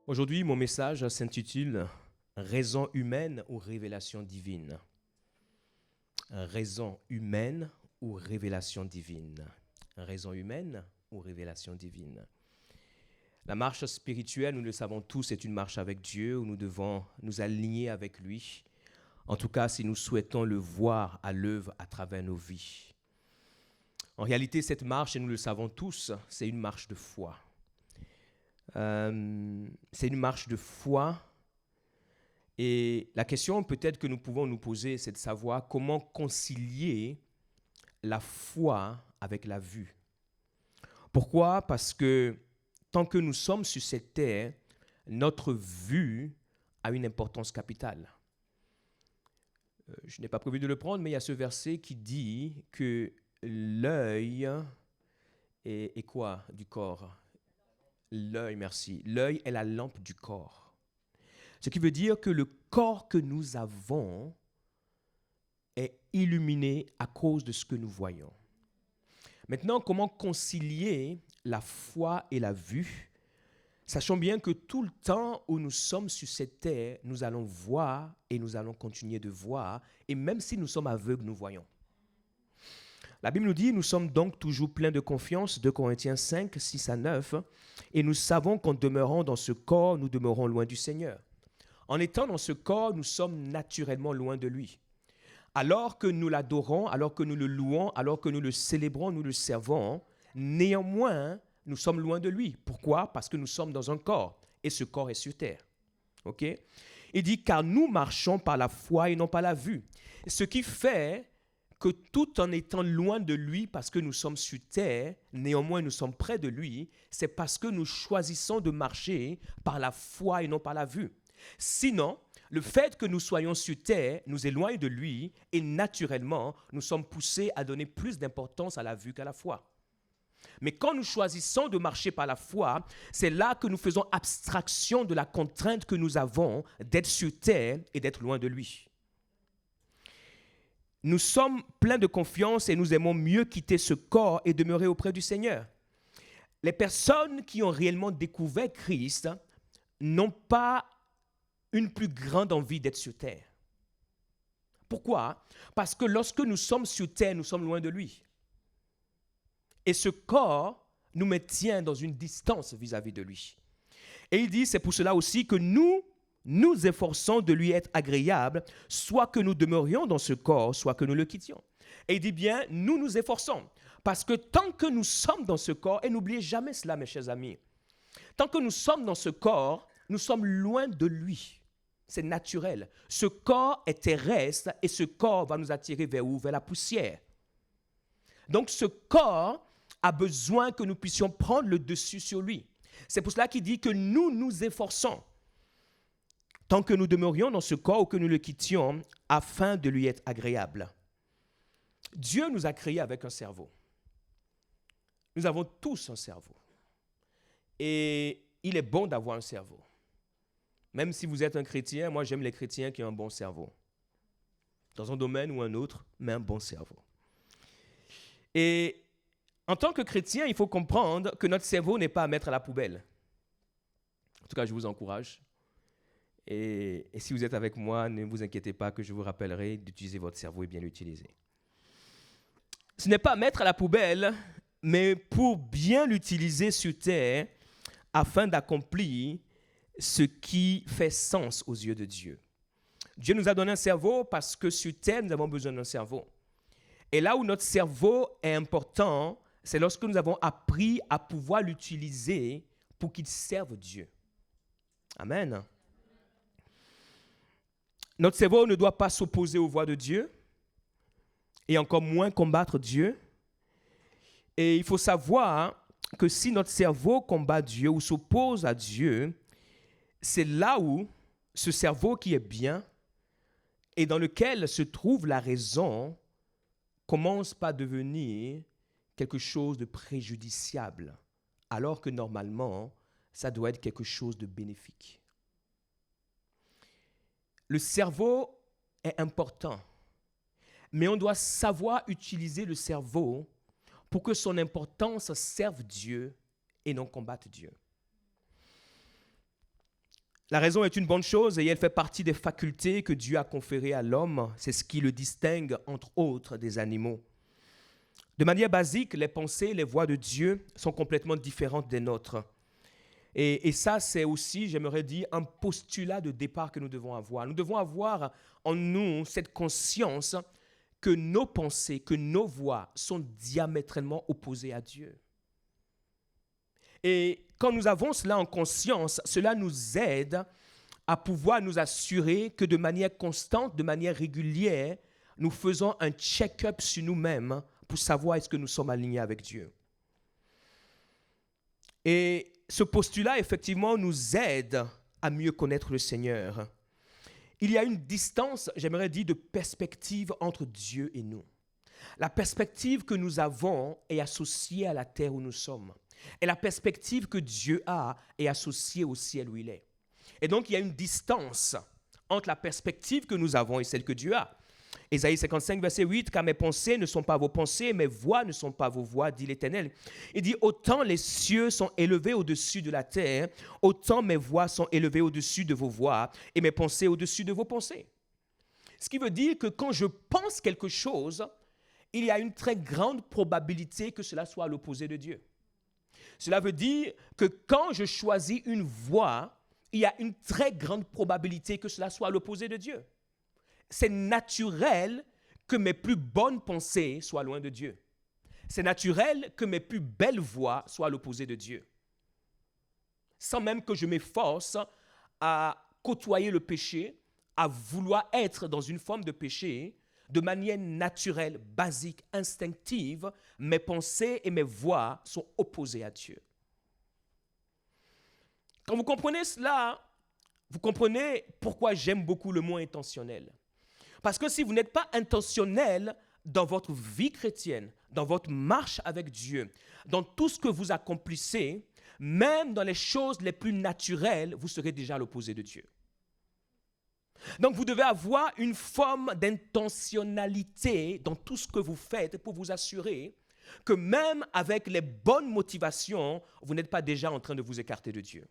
Aujourd'hui, mon message s'intitule « Raison humaine ou révélation divine ». Raison humaine ou révélation divine. Raison humaine ou révélation divine. La marche spirituelle, nous le savons tous, est une marche avec Dieu où nous devons nous aligner avec lui. En tout cas, si nous souhaitons le voir à l'œuvre à travers nos vies. En réalité, cette marche, et nous le savons tous, c'est une marche de foi. C'est une marche de foi. Et la question peut-être que nous pouvons nous poser, c'est de savoir comment concilier la foi avec la vue. Pourquoi? Parce que tant que nous sommes sur cette terre, notre vue a une importance capitale. Je n'ai pas prévu de le prendre, mais il y a ce verset qui dit que l'œil est quoi du corps? L'œil, merci. L'œil est la lampe du corps. Ce qui veut dire que le corps que nous avons est illuminé à cause de ce que nous voyons. Maintenant, comment concilier la foi et la vue? Sachons bien que tout le temps où nous sommes sur cette terre, nous allons voir et nous allons continuer de voir. Et même si nous sommes aveugles, nous voyons. La Bible nous dit, nous sommes donc toujours pleins de confiance, 2 Corinthiens 5, 6 à 9, et nous savons qu'en demeurant dans ce corps, nous demeurons loin du Seigneur. En étant dans ce corps, nous sommes naturellement loin de lui. Alors que nous l'adorons, alors que nous le louons, alors que nous le célébrons, nous le servons, néanmoins, nous sommes loin de lui. Pourquoi? Parce que nous sommes dans un corps, et ce corps est sur terre. Ok? Il dit, car nous marchons par la foi et non par la vue. Ce qui fait que tout en étant loin de lui, parce que nous sommes sur terre, néanmoins nous sommes près de lui, c'est parce que nous choisissons de marcher par la foi et non par la vue. Sinon, le fait que nous soyons sur terre nous éloigne de lui et naturellement, nous sommes poussés à donner plus d'importance à la vue qu'à la foi. Mais quand nous choisissons de marcher par la foi, c'est là que nous faisons abstraction de la contrainte que nous avons d'être sur terre et d'être loin de lui. Nous sommes pleins de confiance et nous aimons mieux quitter ce corps et demeurer auprès du Seigneur. Les personnes qui ont réellement découvert Christ n'ont pas une plus grande envie d'être sur terre. Pourquoi? Parce que lorsque nous sommes sur terre, nous sommes loin de lui. Et ce corps nous maintient dans une distance vis-à-vis de lui. Et il dit, c'est pour cela aussi que nous efforçons de lui être agréable, soit que nous demeurions dans ce corps, soit que nous le quittions. Et il dit bien, nous nous efforçons. Parce que tant que nous sommes dans ce corps, et n'oubliez jamais cela, mes chers amis, tant que nous sommes dans ce corps, nous sommes loin de lui. C'est naturel. Ce corps est terrestre et ce corps va nous attirer vers où? Vers la poussière. Donc ce corps a besoin que nous puissions prendre le dessus sur lui. C'est pour cela qu'il dit que nous nous efforçons. Tant que nous demeurions dans ce corps ou que nous le quittions, afin de lui être agréable. Dieu nous a créés avec un cerveau. Nous avons tous un cerveau. Et il est bon d'avoir un cerveau. Même si vous êtes un chrétien, moi j'aime les chrétiens qui ont un bon cerveau. Dans un domaine ou un autre, mais un bon cerveau. Et en tant que chrétien, il faut comprendre que notre cerveau n'est pas à mettre à la poubelle. En tout cas, je vous encourage. Et si vous êtes avec moi, ne vous inquiétez pas que je vous rappellerai d'utiliser votre cerveau et bien l'utiliser. Ce n'est pas mettre à la poubelle, mais pour bien l'utiliser sur terre afin d'accomplir ce qui fait sens aux yeux de Dieu. Dieu nous a donné un cerveau parce que sur terre, nous avons besoin d'un cerveau. Et là où notre cerveau est important, c'est lorsque nous avons appris à pouvoir l'utiliser pour qu'il serve Dieu. Amen. Notre cerveau ne doit pas s'opposer aux voies de Dieu et encore moins combattre Dieu. Et il faut savoir que si notre cerveau combat Dieu ou s'oppose à Dieu, c'est là où ce cerveau qui est bien et dans lequel se trouve la raison commence par devenir quelque chose de préjudiciable, alors que normalement, ça doit être quelque chose de bénéfique. Le cerveau est important, mais on doit savoir utiliser le cerveau pour que son importance serve Dieu et non combatte Dieu. La raison est une bonne chose et elle fait partie des facultés que Dieu a conférées à l'homme. C'est ce qui le distingue, entre autres, des animaux. De manière basique, les pensées, les voies de Dieu sont complètement différentes des nôtres. Et ça, c'est aussi, j'aimerais dire, un postulat de départ que nous devons avoir. Nous devons avoir en nous cette conscience que nos pensées, que nos voies sont diamétralement opposées à Dieu. Et quand nous avons cela en conscience, cela nous aide à pouvoir nous assurer que de manière constante, de manière régulière, nous faisons un check-up sur nous-mêmes pour savoir est-ce que nous sommes alignés avec Dieu. Et ce postulat, effectivement, nous aide à mieux connaître le Seigneur. Il y a une distance, j'aimerais dire, de perspective entre Dieu et nous. La perspective que nous avons est associée à la terre où nous sommes. Et la perspective que Dieu a est associée au ciel où il est. Et donc, il y a une distance entre la perspective que nous avons et celle que Dieu a. Ésaïe 55, verset 8, « Car mes pensées ne sont pas vos pensées, mes voix ne sont pas vos voix, dit l'Éternel. » Il dit, « Autant les cieux sont élevés au-dessus de la terre, autant mes voix sont élevées au-dessus de vos voix, et mes pensées au-dessus de vos pensées. » Ce qui veut dire que quand je pense quelque chose, il y a une très grande probabilité que cela soit à l'opposé de Dieu. Cela veut dire que quand je choisis une voie, il y a une très grande probabilité que cela soit à l'opposé de Dieu. C'est naturel que mes plus bonnes pensées soient loin de Dieu. C'est naturel que mes plus belles voies soient à l'opposé de Dieu. Sans même que je m'efforce à côtoyer le péché, à vouloir être dans une forme de péché, de manière naturelle, basique, instinctive, mes pensées et mes voies sont opposées à Dieu. Quand vous comprenez cela, vous comprenez pourquoi j'aime beaucoup le mot intentionnel. Parce que si vous n'êtes pas intentionnel dans votre vie chrétienne, dans votre marche avec Dieu, dans tout ce que vous accomplissez, même dans les choses les plus naturelles, vous serez déjà à l'opposé de Dieu. Donc vous devez avoir une forme d'intentionnalité dans tout ce que vous faites pour vous assurer que même avec les bonnes motivations, vous n'êtes pas déjà en train de vous écarter de Dieu.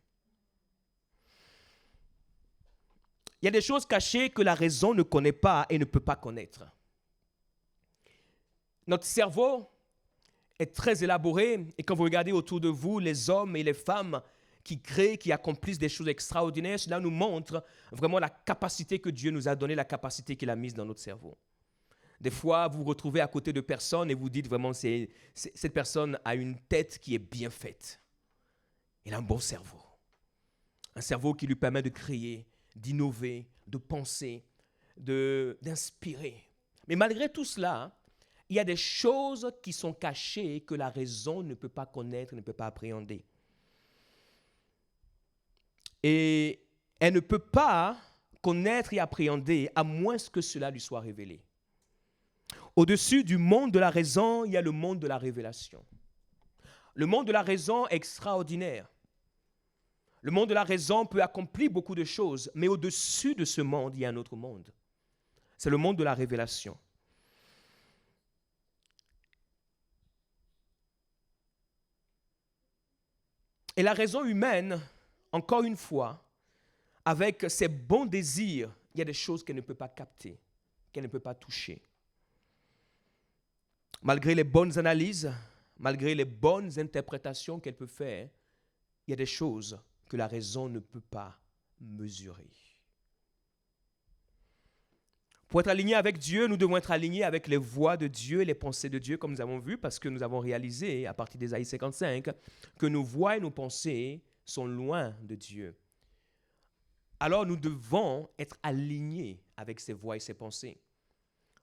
Il y a des choses cachées que la raison ne connaît pas et ne peut pas connaître. Notre cerveau est très élaboré et quand vous regardez autour de vous les hommes et les femmes qui créent, qui accomplissent des choses extraordinaires, cela nous montre vraiment la capacité que Dieu nous a donnée, la capacité qu'il a mise dans notre cerveau. Des fois, vous vous retrouvez à côté de personnes et vous dites vraiment, cette personne a une tête qui est bien faite. Elle a un bon cerveau. Un cerveau qui lui permet de créer, d'innover, de penser, d'inspirer. Mais malgré tout cela, il y a des choses qui sont cachées que la raison ne peut pas connaître, ne peut pas appréhender. Et elle ne peut pas connaître et appréhender à moins que cela lui soit révélé. Au-dessus du monde de la raison, il y a le monde de la révélation. Le monde de la raison est extraordinaire. Le monde de la raison peut accomplir beaucoup de choses, mais au-dessus de ce monde, il y a un autre monde. C'est le monde de la révélation. Et la raison humaine, encore une fois, avec ses bons désirs, il y a des choses qu'elle ne peut pas capter, qu'elle ne peut pas toucher. Malgré les bonnes analyses, malgré les bonnes interprétations qu'elle peut faire, il y a des choses que la raison ne peut pas mesurer. Pour être aligné avec Dieu, nous devons être alignés avec les voies de Dieu et les pensées de Dieu, comme nous avons vu, parce que nous avons réalisé, à partir d'Ésaïe 55, que nos voies et nos pensées sont loin de Dieu. Alors nous devons être alignés avec ses voies et ses pensées,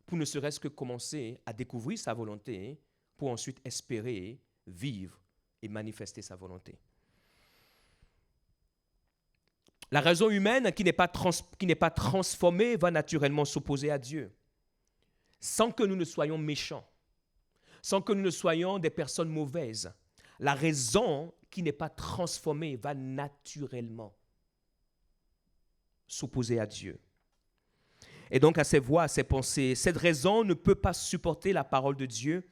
pour ne serait-ce que commencer à découvrir sa volonté, pour ensuite espérer, vivre et manifester sa volonté. La raison humaine qui n'est pas transformée va naturellement s'opposer à Dieu, sans que nous ne soyons méchants, sans que nous ne soyons des personnes mauvaises. La raison qui n'est pas transformée va naturellement s'opposer à Dieu. Et donc à ses voix, à ses pensées, cette raison ne peut pas supporter la parole de Dieu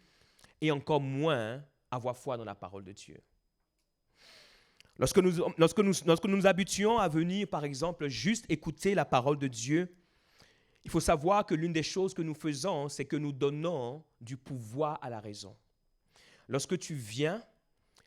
et encore moins avoir foi dans la parole de Dieu. Lorsque nous nous habituons à venir, par exemple, juste écouter la parole de Dieu, il faut savoir que l'une des choses que nous faisons, c'est que nous donnons du pouvoir à la raison. Lorsque tu viens,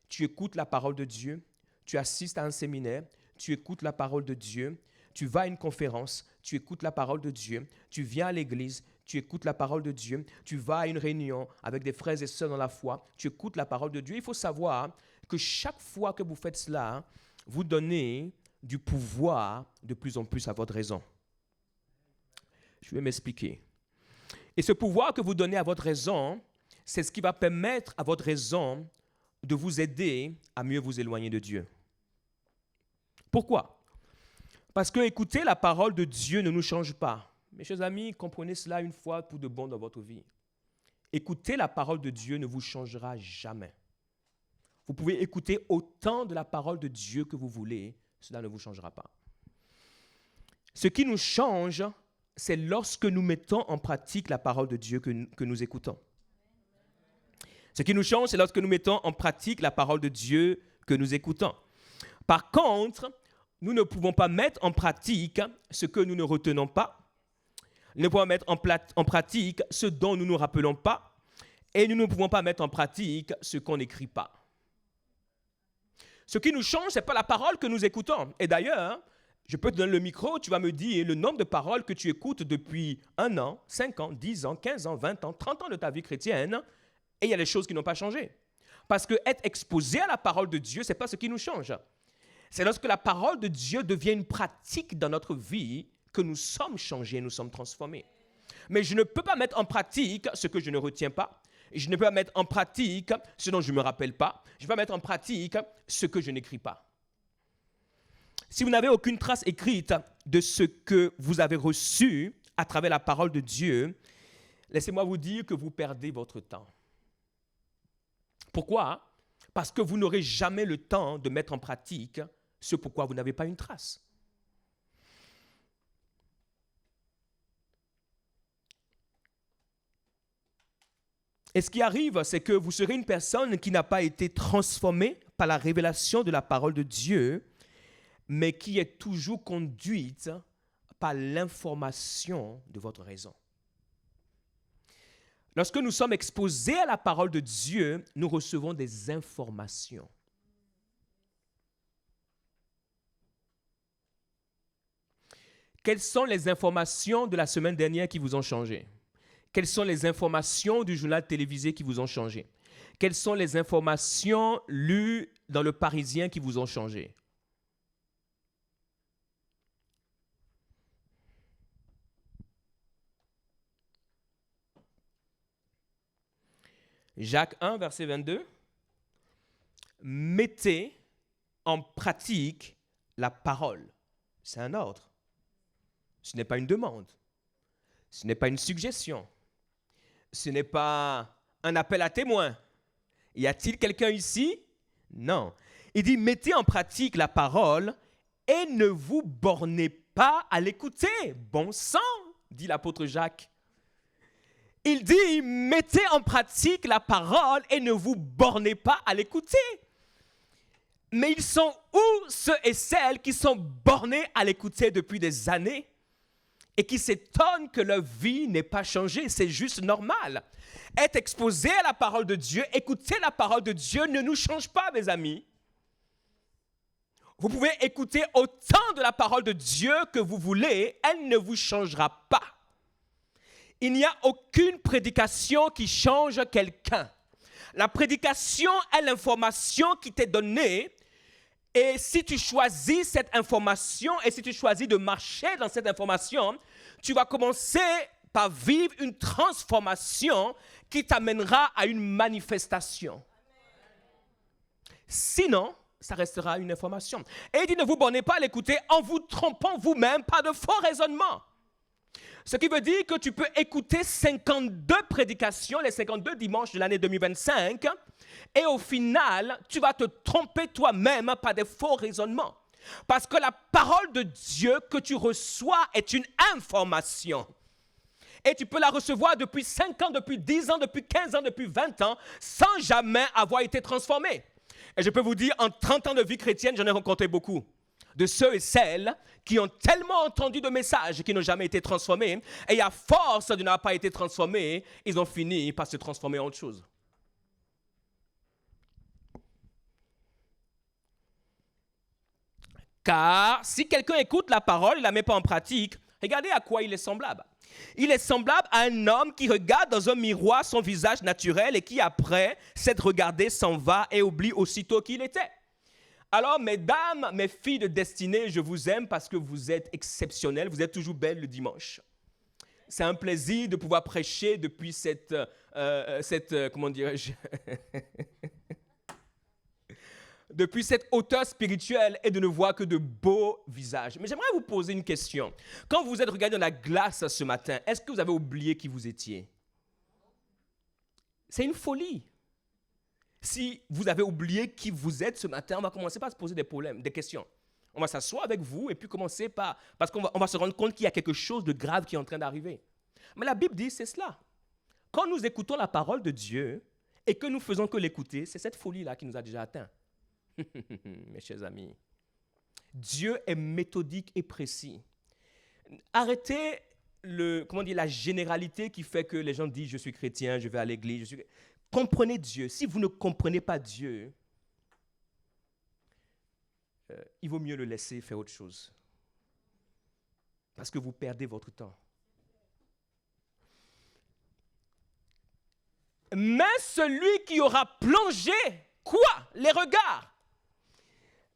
tu écoutes la parole de Dieu, tu assistes à un séminaire, tu écoutes la parole de Dieu, tu vas à une conférence, tu écoutes la parole de Dieu, tu viens à l'église, tu écoutes la parole de Dieu, tu vas à une réunion avec des frères et sœurs dans la foi, tu écoutes la parole de Dieu. Il faut savoir que chaque fois que vous faites cela, vous donnez du pouvoir de plus en plus à votre raison. Je vais m'expliquer. Et ce pouvoir que vous donnez à votre raison, c'est ce qui va permettre à votre raison de vous aider à mieux vous éloigner de Dieu. Pourquoi? Parce que écouter la parole de Dieu ne nous change pas. Mes chers amis, comprenez cela une fois pour de bon dans votre vie. Écouter la parole de Dieu ne vous changera jamais. Vous pouvez écouter autant de la parole de Dieu que vous voulez, cela ne vous changera pas. Ce qui nous change, c'est lorsque nous mettons en pratique la parole de Dieu que nous écoutons. Ce qui nous change, c'est lorsque nous mettons en pratique la parole de Dieu que nous écoutons. Par contre, nous ne pouvons pas mettre en pratique ce que nous ne retenons pas. Nous ne pouvons pas mettre en pratique ce dont nous ne nous rappelons pas. Et nous ne pouvons pas mettre en pratique ce qu'on n'écrit pas. Ce qui nous change, ce n'est pas la parole que nous écoutons. Et d'ailleurs, je peux te donner le micro, tu vas me dire le nombre de paroles que tu écoutes depuis 1 an, 5 ans, 10 ans, 15 ans, 20 ans, 30 ans de ta vie chrétienne, et il y a des choses qui n'ont pas changé. Parce que être exposé à la parole de Dieu, ce n'est pas ce qui nous change. C'est lorsque la parole de Dieu devient une pratique dans notre vie que nous sommes changés, nous sommes transformés. Mais je ne peux pas mettre en pratique ce que je ne retiens pas. Je ne peux pas mettre en pratique ce dont je ne me rappelle pas. Je ne peux pas mettre en pratique ce que je n'écris pas. Si vous n'avez aucune trace écrite de ce que vous avez reçu à travers la parole de Dieu, laissez-moi vous dire que vous perdez votre temps. Pourquoi? Parce que vous n'aurez jamais le temps de mettre en pratique ce pourquoi vous n'avez pas une trace. Et ce qui arrive, c'est que vous serez une personne qui n'a pas été transformée par la révélation de la parole de Dieu, mais qui est toujours conduite par l'information de votre raison. Lorsque nous sommes exposés à la parole de Dieu, nous recevons des informations. Quelles sont les informations de la semaine dernière qui vous ont changé? Quelles sont les informations du journal télévisé qui vous ont changé? Quelles sont les informations lues dans le Parisien qui vous ont changé? Jacques 1, verset 22. Mettez en pratique la parole. C'est un ordre. Ce n'est pas une demande. Ce n'est pas une suggestion. Ce n'est pas un appel à témoin. Y a-t-il quelqu'un ici? Non. Il dit, mettez en pratique la parole et ne vous bornez pas à l'écouter. Bon sang, dit l'apôtre Jacques. Il dit, mettez en pratique la parole et ne vous bornez pas à l'écouter. Mais ils sont où ceux et celles qui sont bornés à l'écouter depuis des années et qui s'étonnent que leur vie n'ait pas changé? C'est juste normal. Être exposé à la parole de Dieu, écouter la parole de Dieu ne nous change pas, mes amis. Vous pouvez écouter autant de la parole de Dieu que vous voulez, elle ne vous changera pas. Il n'y a aucune prédication qui change quelqu'un. La prédication est l'information qui t'est donnée. Et si tu choisis cette information et si tu choisis de marcher dans cette information, tu vas commencer par vivre une transformation qui t'amènera à une manifestation. Sinon, ça restera une information. Et il dit, ne vous bornez pas à l'écouter en vous trompant vous-même par de faux raisonnements. Ce qui veut dire que tu peux écouter 52 prédications, les 52 dimanches de l'année 2025, et au final, tu vas te tromper toi-même par des faux raisonnements. Parce que la parole de Dieu que tu reçois est une information. Et tu peux la recevoir depuis 5 ans, depuis 10 ans, depuis 15 ans, depuis 20 ans, sans jamais avoir été transformé. Et je peux vous dire, en 30 ans de vie chrétienne, j'en ai rencontré beaucoup. De ceux et celles qui ont tellement entendu de messages qui n'ont jamais été transformés. Et à force de n'avoir pas été transformés, ils ont fini par se transformer en autre chose. Car si quelqu'un écoute la parole et ne la met pas en pratique, regardez à quoi il est semblable. Il est semblable à un homme qui regarde dans un miroir son visage naturel et qui, après s'être regardé, s'en va et oublie aussitôt qui il était. Alors, mesdames, mes filles de destinée, je vous aime parce que vous êtes exceptionnelles, vous êtes toujours belles le dimanche. C'est un plaisir de pouvoir prêcher depuis cette comment dirais-je depuis cette hauteur spirituelle et de ne voir que de beaux visages. Mais j'aimerais vous poser une question. Quand vous êtes regardé dans la glace ce matin, est-ce que vous avez oublié qui vous étiez? C'est une folie. Si vous avez oublié qui vous êtes ce matin, on va commencer par se poser des problèmes, des questions. On va s'asseoir avec vous et puis commencer par... Parce qu'on va se rendre compte qu'il y a quelque chose de grave qui est en train d'arriver. Mais la Bible dit, c'est cela. Quand nous écoutons la parole de Dieu et que nous faisons que l'écouter, c'est cette folie-là qui nous a déjà atteints. Mes chers amis, Dieu est méthodique et précis. Arrêtez la généralité qui fait que les gens disent « je suis chrétien, je vais à l'église ». Comprenez Dieu. Si vous ne comprenez pas Dieu, il vaut mieux le laisser faire autre chose. Parce que vous perdez votre temps. Mais celui qui aura plongé, quoi? Les regards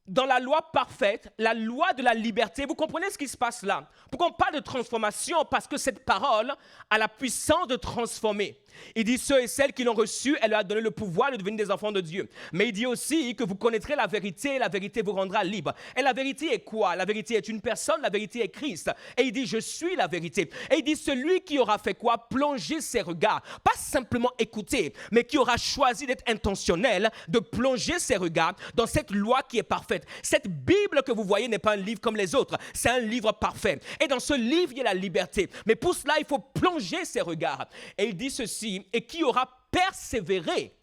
dans la loi parfaite, la loi de la liberté. Vous comprenez ce qui se passe là? Pourquoi on parle de transformation? Parce que cette parole a la puissance de transformer. Il dit ceux et celles qui l'ont reçu, elle leur a donné le pouvoir de devenir des enfants de Dieu. Mais il dit aussi que vous connaîtrez la vérité et la vérité vous rendra libre. Et la vérité est quoi? La vérité est une personne, la vérité est Christ. Et il dit je suis la vérité. Et il dit celui qui aura fait quoi? Plonger ses regards. Pas simplement écouter, mais qui aura choisi d'être intentionnel, de plonger ses regards dans cette loi qui est parfaite. Cette Bible que vous voyez n'est pas un livre comme les autres. C'est un livre parfait. Et dans ce livre, il y a la liberté. Mais pour cela, il faut plonger ses regards. Et il dit ceci, et qui aura persévéré.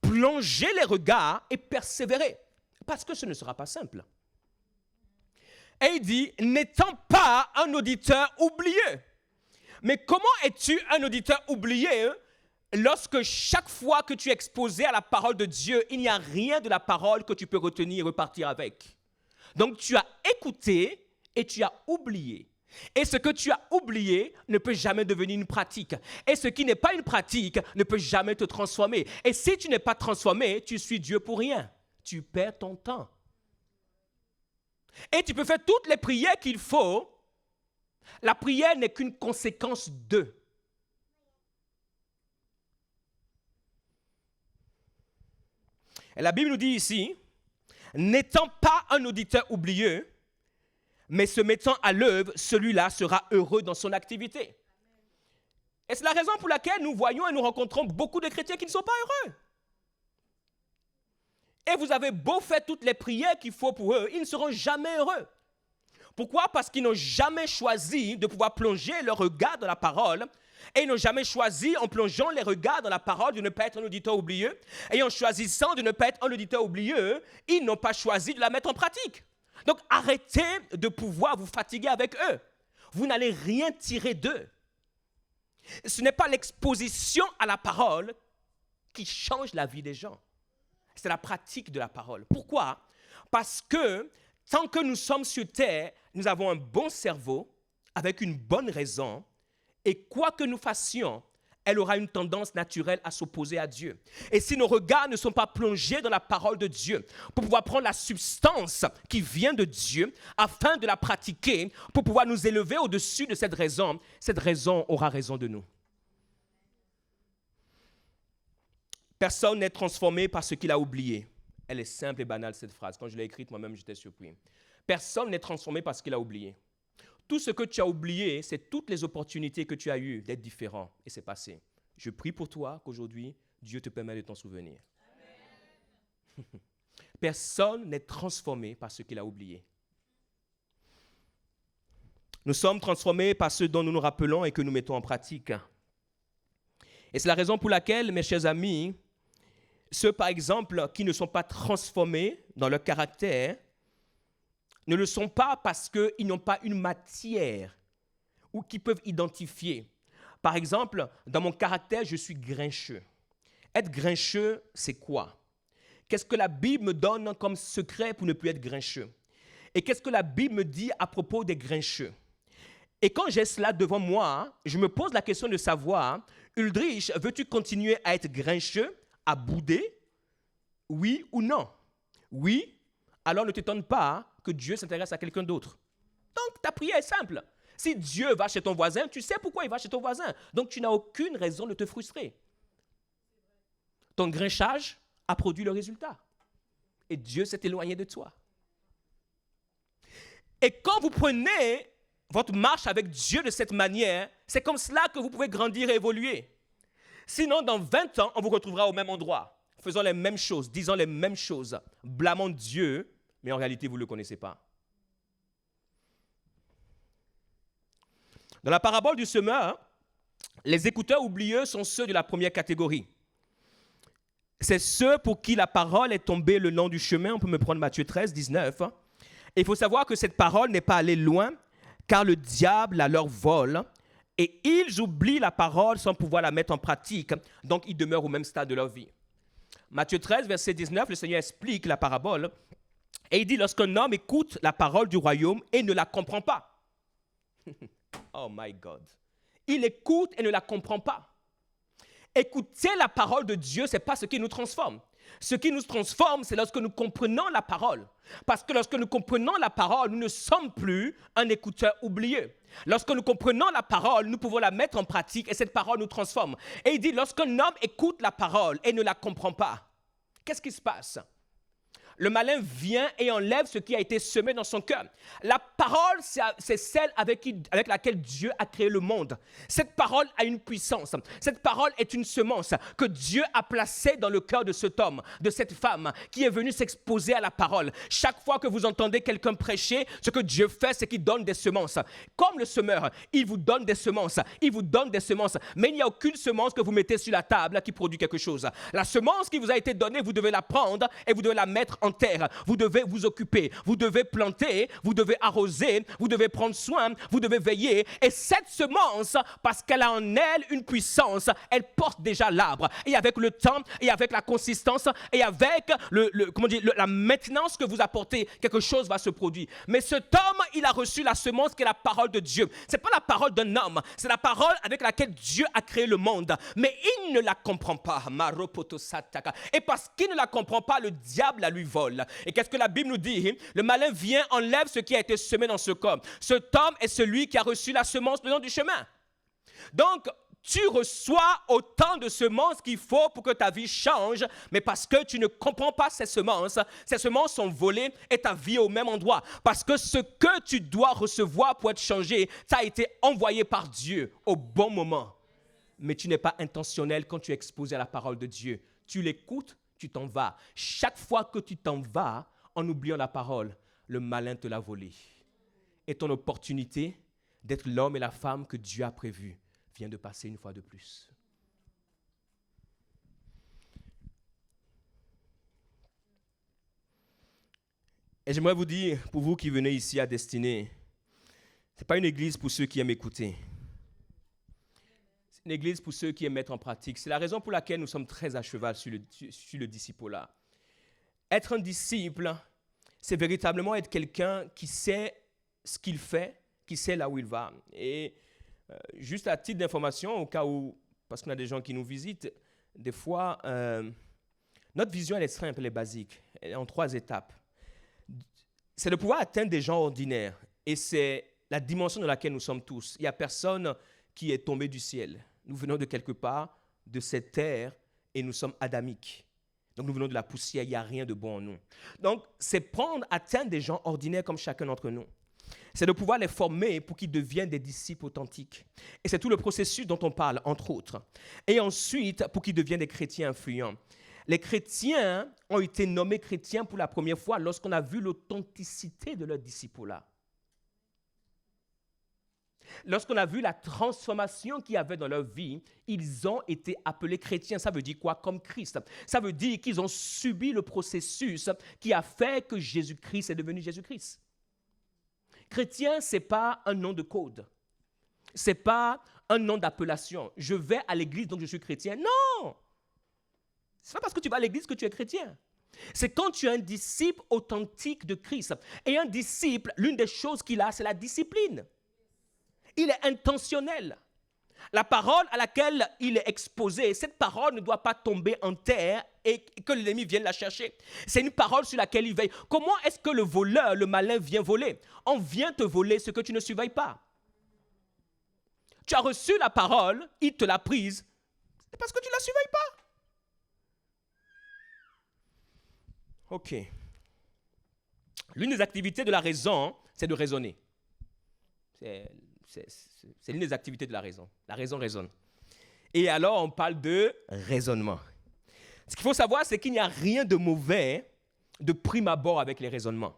Plonger les regards et persévérer. Parce que ce ne sera pas simple. Et il dit, n'étant pas un auditeur oublieux. Mais comment es-tu un auditeur oublié lorsque chaque fois que tu es exposé à la parole de Dieu, il n'y a rien de la parole que tu peux retenir et repartir avec? Donc tu as écouté et tu as oublié. Et ce que tu as oublié ne peut jamais devenir une pratique. Et ce qui n'est pas une pratique ne peut jamais te transformer. Et si tu n'es pas transformé, tu suis Dieu pour rien. Tu perds ton temps. Et tu peux faire toutes les prières qu'il faut. La prière n'est qu'une conséquence d'eux. Et la Bible nous dit ici, n'étant pas un auditeur oublieux, mais se mettant à l'œuvre, celui-là sera heureux dans son activité. Et c'est la raison pour laquelle nous voyons et nous rencontrons beaucoup de chrétiens qui ne sont pas heureux. Et vous avez beau faire toutes les prières qu'il faut pour eux, ils ne seront jamais heureux. Pourquoi? Parce qu'ils n'ont jamais choisi de pouvoir plonger leur regard dans la parole. Et ils n'ont jamais choisi, en plongeant les regards dans la parole, de ne pas être un auditeur oublieux. Et en choisissant de ne pas être un auditeur oublieux, ils n'ont pas choisi de la mettre en pratique. Donc, arrêtez de pouvoir vous fatiguer avec eux. Vous n'allez rien tirer d'eux. Ce n'est pas l'exposition à la parole qui change la vie des gens. C'est la pratique de la parole. Pourquoi? Parce que tant que nous sommes sur terre, nous avons un bon cerveau avec une bonne raison et quoi que nous fassions, elle aura une tendance naturelle à s'opposer à Dieu. Et si nos regards ne sont pas plongés dans la parole de Dieu, pour pouvoir prendre la substance qui vient de Dieu, afin de la pratiquer, pour pouvoir nous élever au-dessus de cette raison aura raison de nous. Personne n'est transformé par ce qu'il a oublié. Elle est simple et banale, cette phrase. Quand je l'ai écrite, moi-même, j'étais surpris. Personne n'est transformé par ce qu'il a oublié. Tout ce que tu as oublié, c'est toutes les opportunités que tu as eues d'être différent. Et c'est passé. Je prie pour toi qu'aujourd'hui, Dieu te permet de t'en souvenir. Personne n'est transformé par ce qu'il a oublié. Nous sommes transformés par ce dont nous nous rappelons et que nous mettons en pratique. Et c'est la raison pour laquelle, mes chers amis, ceux, par exemple, qui ne sont pas transformés dans leur caractère, ne le sont pas parce qu'ils n'ont pas une matière ou qu'ils peuvent identifier. Par exemple, dans mon caractère, je suis grincheux. Être grincheux, c'est quoi? Qu'est-ce que la Bible me donne comme secret pour ne plus être grincheux? Et qu'est-ce que la Bible me dit à propos des grincheux? Et quand j'ai cela devant moi, je me pose la question de savoir, Ulrich, veux-tu continuer à être grincheux, à bouder? Oui ou non? Oui, alors ne t'étonne pas que Dieu s'intéresse à quelqu'un d'autre. Donc, ta prière est simple. Si Dieu va chez ton voisin, tu sais pourquoi il va chez ton voisin. Donc, tu n'as aucune raison de te frustrer. Ton grinchage a produit le résultat. Et Dieu s'est éloigné de toi. Et quand vous prenez votre marche avec Dieu de cette manière, c'est comme cela que vous pouvez grandir et évoluer. Sinon, dans 20 ans, on vous retrouvera au même endroit, faisant les mêmes choses, disant les mêmes choses, blâmant Dieu, mais en réalité, vous ne le connaissez pas. Dans la parabole du semeur, les écouteurs oublieux sont ceux de la première catégorie. C'est ceux pour qui la parole est tombée le long du chemin. On peut me prendre Matthieu 13, 19. Et il faut savoir que cette parole n'est pas allée loin, car le diable la leur vole, et ils oublient la parole sans pouvoir la mettre en pratique. Donc, ils demeurent au même stade de leur vie. Matthieu 13, verset 19, le Seigneur explique la parabole. Et il dit, lorsqu'un homme écoute la parole du royaume et ne la comprend pas. Oh my God. Il écoute et ne la comprend pas. Écouter la parole de Dieu, ce n'est pas ce qui nous transforme. Ce qui nous transforme, c'est lorsque nous comprenons la parole. Parce que lorsque nous comprenons la parole, nous ne sommes plus un écouteur oublié. Lorsque nous comprenons la parole, nous pouvons la mettre en pratique et cette parole nous transforme. Et il dit, lorsqu'un homme écoute la parole et ne la comprend pas, qu'est-ce qui se passe? Le malin vient et enlève ce qui a été semé dans son cœur. La parole, c'est celle avec laquelle Dieu a créé le monde. Cette parole a une puissance. Cette parole est une semence que Dieu a placée dans le cœur de cet homme, de cette femme qui est venue s'exposer à la parole. Chaque fois que vous entendez quelqu'un prêcher, ce que Dieu fait, c'est qu'il donne des semences. Comme le semeur, il vous donne des semences. Il vous donne des semences. Mais il n'y a aucune semence que vous mettez sur la table qui produit quelque chose. La semence qui vous a été donnée, vous devez la prendre et vous devez la mettre en terre. Vous devez vous occuper, vous devez planter, vous devez arroser, vous devez prendre soin, vous devez veiller. Et cette semence, parce qu'elle a en elle une puissance, elle porte déjà l'arbre. Et avec le temps, et avec la consistance, et avec la maintenance que vous apportez, quelque chose va se produire. Mais cet homme, il a reçu la semence qui est la parole de Dieu. Ce n'est pas la parole d'un homme, c'est la parole avec laquelle Dieu a créé le monde. Mais il ne la comprend pas. Et parce qu'il ne la comprend pas, le diable la lui vole. Et qu'est-ce que la Bible nous dit? Le malin vient, enlève ce qui a été semé dans ce corps. Cet homme est celui qui a reçu la semence le long du chemin. Donc, tu reçois autant de semences qu'il faut pour que ta vie change, mais parce que tu ne comprends pas ces semences sont volées et ta vie est au même endroit. Parce que ce que tu dois recevoir pour être changé, ça a été envoyé par Dieu au bon moment. Mais tu n'es pas intentionnel quand tu es exposé à la parole de Dieu. Tu l'écoutes, tu t'en vas. Chaque fois que tu t'en vas, en oubliant la parole, le malin te l'a volé. Et ton opportunité d'être l'homme et la femme que Dieu a prévu vient de passer une fois de plus. Et j'aimerais vous dire, pour vous qui venez ici à Destinée, ce n'est pas une église pour ceux qui aiment écouter. C'est une église pour ceux qui aiment mettre en pratique. C'est la raison pour laquelle nous sommes très à cheval sur le disciple-là. Être un disciple, c'est véritablement être quelqu'un qui sait ce qu'il fait, qui sait là où il va. Et juste à titre d'information, au cas où, parce qu'on a des gens qui nous visitent, des fois, notre vision, elle est simple, elle est basique. Elle est en 3 étapes. C'est de pouvoir atteindre des gens ordinaires. Et c'est la dimension dans laquelle nous sommes tous. Il n'y a personne qui est tombé du ciel. Nous venons de quelque part, de cette terre, et nous sommes adamiques. Donc nous venons de la poussière, il n'y a rien de bon en nous. Donc c'est prendre, atteindre des gens ordinaires comme chacun d'entre nous. C'est de pouvoir les former pour qu'ils deviennent des disciples authentiques. Et c'est tout le processus dont on parle, entre autres. Et ensuite, pour qu'ils deviennent des chrétiens influents. Les chrétiens ont été nommés chrétiens pour la première fois lorsqu'on a vu l'authenticité de leurs disciples-là. Lorsqu'on a vu la transformation qu'il y avait dans leur vie, ils ont été appelés chrétiens. Ça veut dire quoi? Comme Christ. Ça veut dire qu'ils ont subi le processus qui a fait que Jésus-Christ est devenu Jésus-Christ. Chrétien, ce n'est pas un nom de code. Ce n'est pas un nom d'appellation. Je vais à l'église, donc je suis chrétien. Non! Ce n'est pas parce que tu vas à l'église que tu es chrétien. C'est quand tu es un disciple authentique de Christ. Et un disciple, l'une des choses qu'il a, c'est la discipline. Il est intentionnel. La parole à laquelle il est exposé, cette parole ne doit pas tomber en terre et que l'ennemi vienne la chercher. C'est une parole sur laquelle il veille. Comment est-ce que le voleur, le malin vient voler? On vient te voler ce que tu ne surveilles pas. Tu as reçu la parole, il te l'a prise, c'est parce que tu ne la surveilles pas. Ok. L'une des activités de la raison, c'est de raisonner. C'est l'une des activités de la raison. La raison raisonne. Et alors, on parle de raisonnement. Ce qu'il faut savoir, c'est qu'il n'y a rien de mauvais de prime abord avec les raisonnements.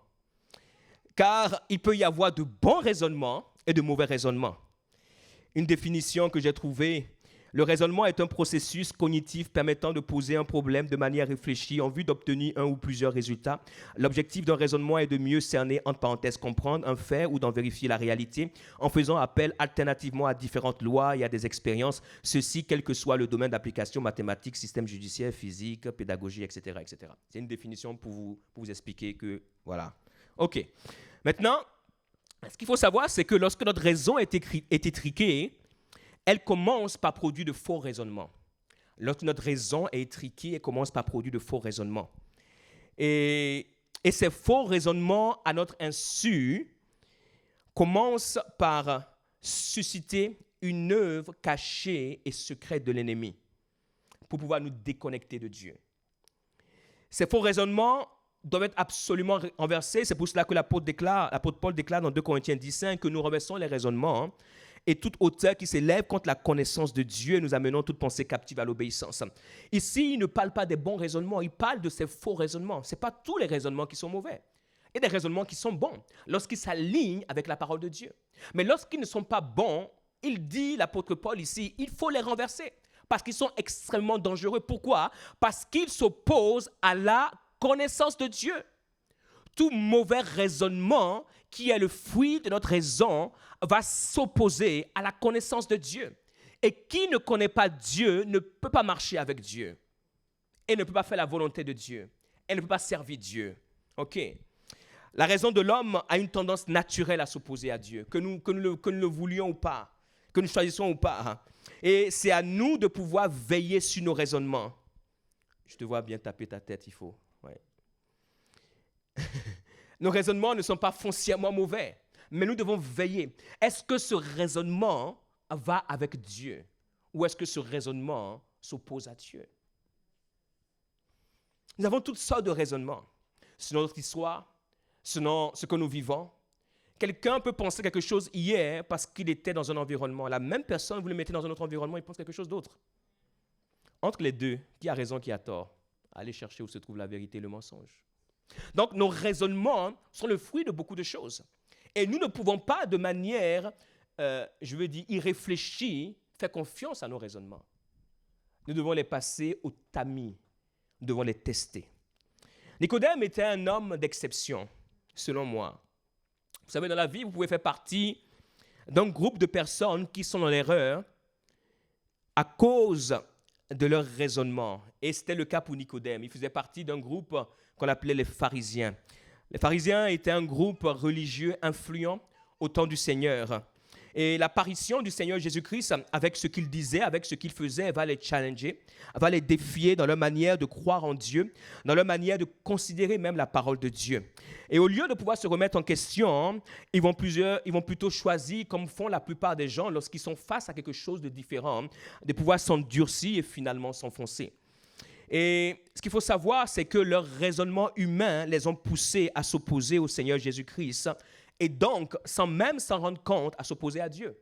Car il peut y avoir de bons raisonnements et de mauvais raisonnements. Une définition que j'ai trouvée, le raisonnement est un processus cognitif permettant de poser un problème de manière réfléchie en vue d'obtenir un ou plusieurs résultats. L'objectif d'un raisonnement est de mieux cerner, entre parenthèses, comprendre un fait ou d'en vérifier la réalité en faisant appel alternativement à différentes lois et à des expériences, ceci quel que soit le domaine d'application, mathématiques, système judiciaire, physique, pédagogie, etc. etc. C'est une définition pour vous expliquer que, voilà. OK. Maintenant, ce qu'il faut savoir, c'est que lorsque notre raison est étriquée, elle commence par produire de faux raisonnements. Lorsque notre raison est étriquée, elle commence par produire de faux raisonnements. Et ces faux raisonnements, à notre insu, commencent par susciter une œuvre cachée et secrète de l'ennemi pour pouvoir nous déconnecter de Dieu. Ces faux raisonnements doivent être absolument renversés. C'est pour cela que l'apôtre Paul déclare dans 2 Corinthiens 10:5 que nous renversons les raisonnements et toute hauteur qui s'élève contre la connaissance de Dieu, nous amenons toute pensée captive à l'obéissance. Ici, il ne parle pas des bons raisonnements, il parle de ces faux raisonnements. Ce n'est pas tous les raisonnements qui sont mauvais. Il y a des raisonnements qui sont bons lorsqu'ils s'alignent avec la parole de Dieu. Mais lorsqu'ils ne sont pas bons, il dit, l'apôtre Paul ici, il faut les renverser parce qu'ils sont extrêmement dangereux. Pourquoi? Parce qu'ils s'opposent à la connaissance de Dieu. Tout mauvais raisonnement qui est le fruit de notre raison va s'opposer à la connaissance de Dieu. Et qui ne connaît pas Dieu ne peut pas marcher avec Dieu. Et ne peut pas faire la volonté de Dieu. Et ne peut pas servir Dieu. OK? La raison de l'homme a une tendance naturelle à s'opposer à Dieu, que nous le voulions ou pas, que nous choisissons ou pas. Et c'est à nous de pouvoir veiller sur nos raisonnements. Je te vois bien taper ta tête, il faut. Ouais. Nos raisonnements ne sont pas foncièrement mauvais, mais nous devons veiller. Est-ce que ce raisonnement va avec Dieu ou est-ce que ce raisonnement s'oppose à Dieu? Nous avons toutes sortes de raisonnements selon notre histoire, selon ce que nous vivons. Quelqu'un peut penser quelque chose hier parce qu'il était dans un environnement. La même personne, vous le mettez dans un autre environnement, il pense quelque chose d'autre. Entre les deux, qui a raison, qui a tort? Allez chercher où se trouve la vérité et le mensonge. Donc, nos raisonnements sont le fruit de beaucoup de choses. Et nous ne pouvons pas, de manière, irréfléchie, faire confiance à nos raisonnements. Nous devons les passer au tamis. Nous devons les tester. Nicodème était un homme d'exception, selon moi. Vous savez, dans la vie, vous pouvez faire partie d'un groupe de personnes qui sont dans l'erreur à cause de leur raisonnement. Et c'était le cas pour Nicodème. Il faisait partie d'un groupe qu'on appelait les pharisiens. Les pharisiens étaient un groupe religieux influent au temps du Seigneur. Et l'apparition du Seigneur Jésus-Christ, avec ce qu'il disait, avec ce qu'il faisait, va les challenger, va les défier dans leur manière de croire en Dieu, dans leur manière de considérer même la parole de Dieu. Et au lieu de pouvoir se remettre en question, ils vont plutôt choisir, comme font la plupart des gens lorsqu'ils sont face à quelque chose de différent, de pouvoir s'endurcir et finalement s'enfoncer. Et ce qu'il faut savoir, c'est que leurs raisonnements humains les ont poussés à s'opposer au Seigneur Jésus-Christ et donc, sans même s'en rendre compte, à s'opposer à Dieu.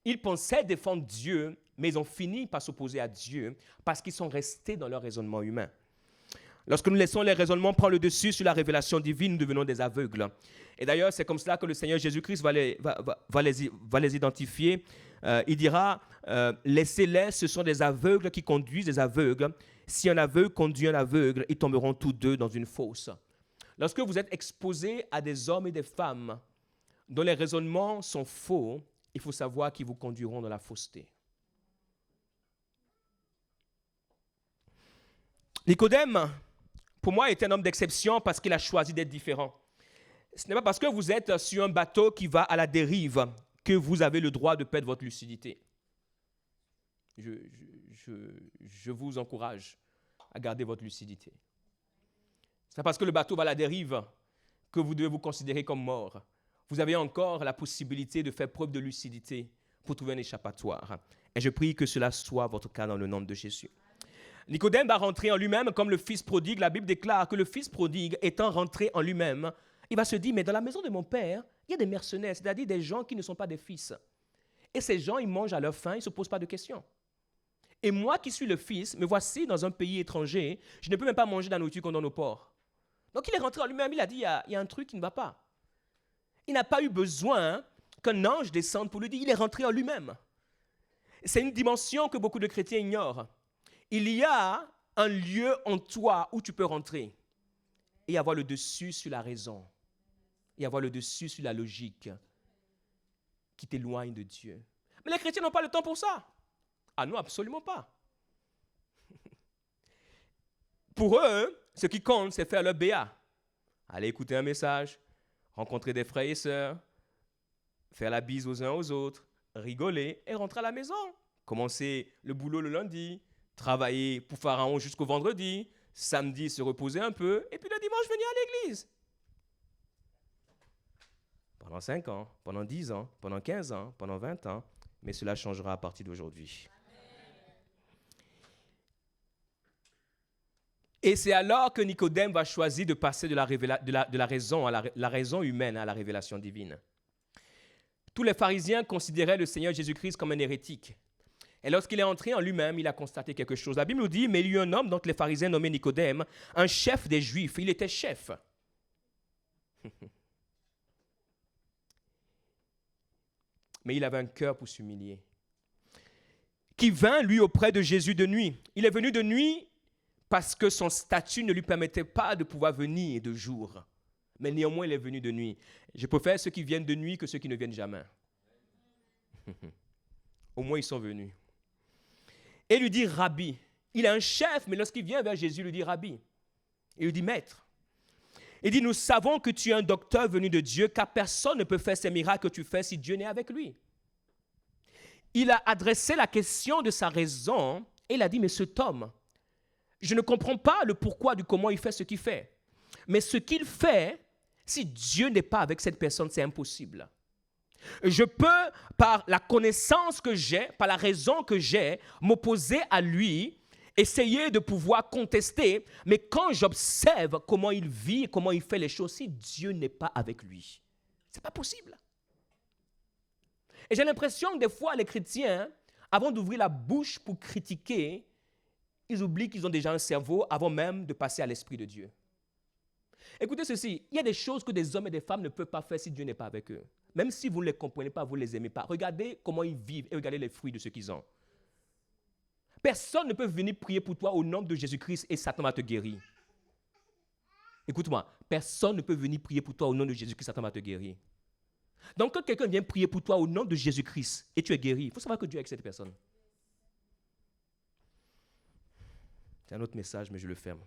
Ils pensaient défendre Dieu, mais ils ont fini par s'opposer à Dieu parce qu'ils sont restés dans leur raisonnement humain. Lorsque nous laissons les raisonnements prendre le dessus sur la révélation divine, nous devenons des aveugles. Et d'ailleurs, c'est comme cela que le Seigneur Jésus-Christ va les identifier. Il dira, laissez-les, ce sont des aveugles qui conduisent des aveugles. Si un aveugle conduit un aveugle, ils tomberont tous deux dans une fosse. Lorsque vous êtes exposés à des hommes et des femmes dont les raisonnements sont faux, il faut savoir qu'ils vous conduiront dans la fausseté. Nicodème, pour moi, est un homme d'exception parce qu'il a choisi d'être différent. Ce n'est pas parce que vous êtes sur un bateau qui va à la dérive que vous avez le droit de perdre votre lucidité. Je vous encourage à garder votre lucidité. Ce n'est pas parce que le bateau va à la dérive que vous devez vous considérer comme mort. Vous avez encore la possibilité de faire preuve de lucidité pour trouver un échappatoire. Et je prie que cela soit votre cas dans le nom de Jésus. Nicodème va rentrer en lui-même comme le fils prodigue. La Bible déclare que le fils prodigue, étant rentré en lui-même, il va se dire, mais dans la maison de mon père, il y a des mercenaires, c'est-à-dire des gens qui ne sont pas des fils. Et ces gens, ils mangent à leur faim, ils ne se posent pas de questions. Et moi qui suis le fils, me voici dans un pays étranger, je ne peux même pas manger de la nourriture qu'on donne aux porcs. Donc il est rentré en lui-même, il a dit, il y a un truc qui ne va pas. Il n'a pas eu besoin qu'un ange descende pour lui dire, il est rentré en lui-même. C'est une dimension que beaucoup de chrétiens ignorent. Il y a un lieu en toi où tu peux rentrer et avoir le dessus sur la raison et avoir le dessus sur la logique qui t'éloigne de Dieu. Mais les chrétiens n'ont pas le temps pour ça. Ah non, absolument pas. Pour eux, ce qui compte, c'est faire leur BA. Aller écouter un message, rencontrer des frères et sœurs, faire la bise aux uns aux autres, rigoler et rentrer à la maison. Commencer le boulot le lundi, travailler pour Pharaon jusqu'au vendredi, samedi se reposer un peu, et puis le dimanche venir à l'église. Pendant 5 ans, pendant 10 ans, pendant 15 ans, pendant 20 ans, mais cela changera à partir d'aujourd'hui. Et c'est alors que Nicodème va choisir de passer de la raison à la raison humaine à la révélation divine. Tous les pharisiens considéraient le Seigneur Jésus-Christ comme un hérétique. Et lorsqu'il est entré en lui-même, il a constaté quelque chose. La Bible nous dit, mais il y eut un homme, donc les pharisiens nommé Nicodème, un chef des Juifs. Il était chef. Mais il avait un cœur pour s'humilier. Qui vint, lui, auprès de Jésus de nuit. Il est venu de nuit parce que son statut ne lui permettait pas de pouvoir venir de jour. Mais néanmoins, il est venu de nuit. Je préfère ceux qui viennent de nuit que ceux qui ne viennent jamais. Au moins, ils sont venus. Et lui dit Rabbi. Il est un chef, mais lorsqu'il vient vers Jésus, il lui dit Rabbi. Il lui dit Maître. Il dit, nous savons que tu es un docteur venu de Dieu, car personne ne peut faire ces miracles que tu fais si Dieu n'est avec lui. Il a adressé la question de sa raison et il a dit, mais cet homme, je ne comprends pas le pourquoi du comment il fait ce qu'il fait. Mais ce qu'il fait, si Dieu n'est pas avec cette personne, c'est impossible. Je peux, par la connaissance que j'ai, par la raison que j'ai, m'opposer à lui, essayer de pouvoir contester, mais quand j'observe comment il vit, comment il fait les choses, si Dieu n'est pas avec lui, ce n'est pas possible. Et j'ai l'impression que des fois, les chrétiens, avant d'ouvrir la bouche pour critiquer, ils oublient qu'ils ont déjà un cerveau avant même de passer à l'Esprit de Dieu. Écoutez ceci, il y a des choses que des hommes et des femmes ne peuvent pas faire si Dieu n'est pas avec eux. Même si vous ne les comprenez pas, vous ne les aimez pas. Regardez comment ils vivent et regardez les fruits de ce qu'ils ont. Personne ne peut venir prier pour toi au nom de Jésus-Christ et Satan va te guérir. Écoute-moi, personne ne peut venir prier pour toi au nom de Jésus-Christ, Satan va te guérir. Donc quand quelqu'un vient prier pour toi au nom de Jésus-Christ et tu es guéri, il faut savoir que Dieu est avec cette personne. C'est un autre message, mais je le ferme.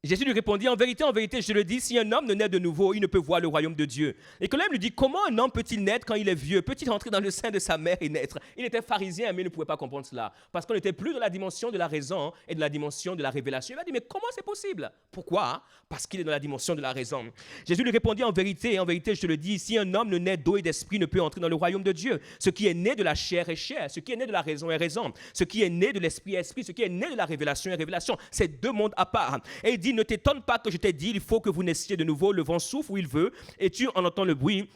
Jésus lui répondit, en vérité, je le dis, si un homme ne naît de nouveau, il ne peut voir le royaume de Dieu. Nicodème lui dit, comment un homme peut-il naître quand il est vieux? Peut-il entrer dans le sein de sa mère et naître? Il était pharisien, mais il ne pouvait pas comprendre cela, parce qu'on n'était plus dans la dimension de la raison et de la dimension de la révélation. Il a dit, mais comment c'est possible? Pourquoi? Parce qu'il est dans la dimension de la raison. Jésus lui répondit, en vérité, je te le dis, si un homme ne naît d'eau et d'esprit, ne peut entrer dans le royaume de Dieu. Ce qui est né de la chair est chair, ce qui est né de la raison est raison, ce qui est né de l'esprit est esprit, ce qui est né de la révélation est révélation. C'est deux mondes à part. Et il dit, ne t'étonne pas que je t'ai dit, il faut que vous naissiez de nouveau, le vent souffle où il veut, et tu en entends le bruit,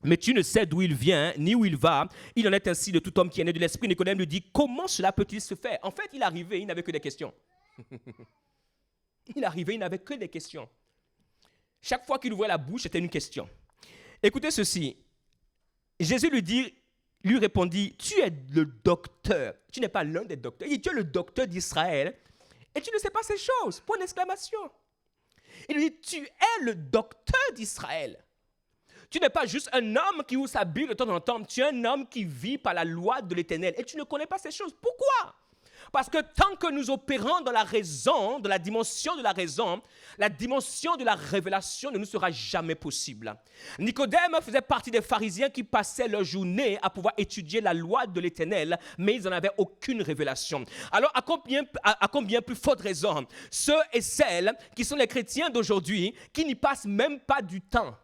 mais tu ne sais d'où il vient, ni où il va. Il en est ainsi de tout homme qui est né de l'esprit. Nicodème lui dit, comment cela peut-il se faire? En fait, il arrivait, il n'avait que des questions. Il arrivait, il n'avait que des questions. Chaque fois qu'il ouvrait la bouche, c'était une question. Écoutez ceci. Jésus lui répondit, tu es le docteur. Tu n'es pas l'un des docteurs. Il dit, tu es le docteur d'Israël et tu ne sais pas ces choses. Point d'exclamation. Il lui dit, tu es le docteur d'Israël. Tu n'es pas juste un homme qui ouvre sa Bible de temps en temps. Tu es un homme qui vit par la loi de l'Éternel. Et tu ne connais pas ces choses. Pourquoi? Parce que tant que nous opérons dans la raison, dans la dimension de la raison, la dimension de la révélation ne nous sera jamais possible. Nicodème faisait partie des pharisiens qui passaient leur journée à pouvoir étudier la loi de l'Éternel, mais ils n'en avaient aucune révélation. Alors, à combien plus forte raison, ceux et celles qui sont les chrétiens d'aujourd'hui, qui n'y passent même pas du temps.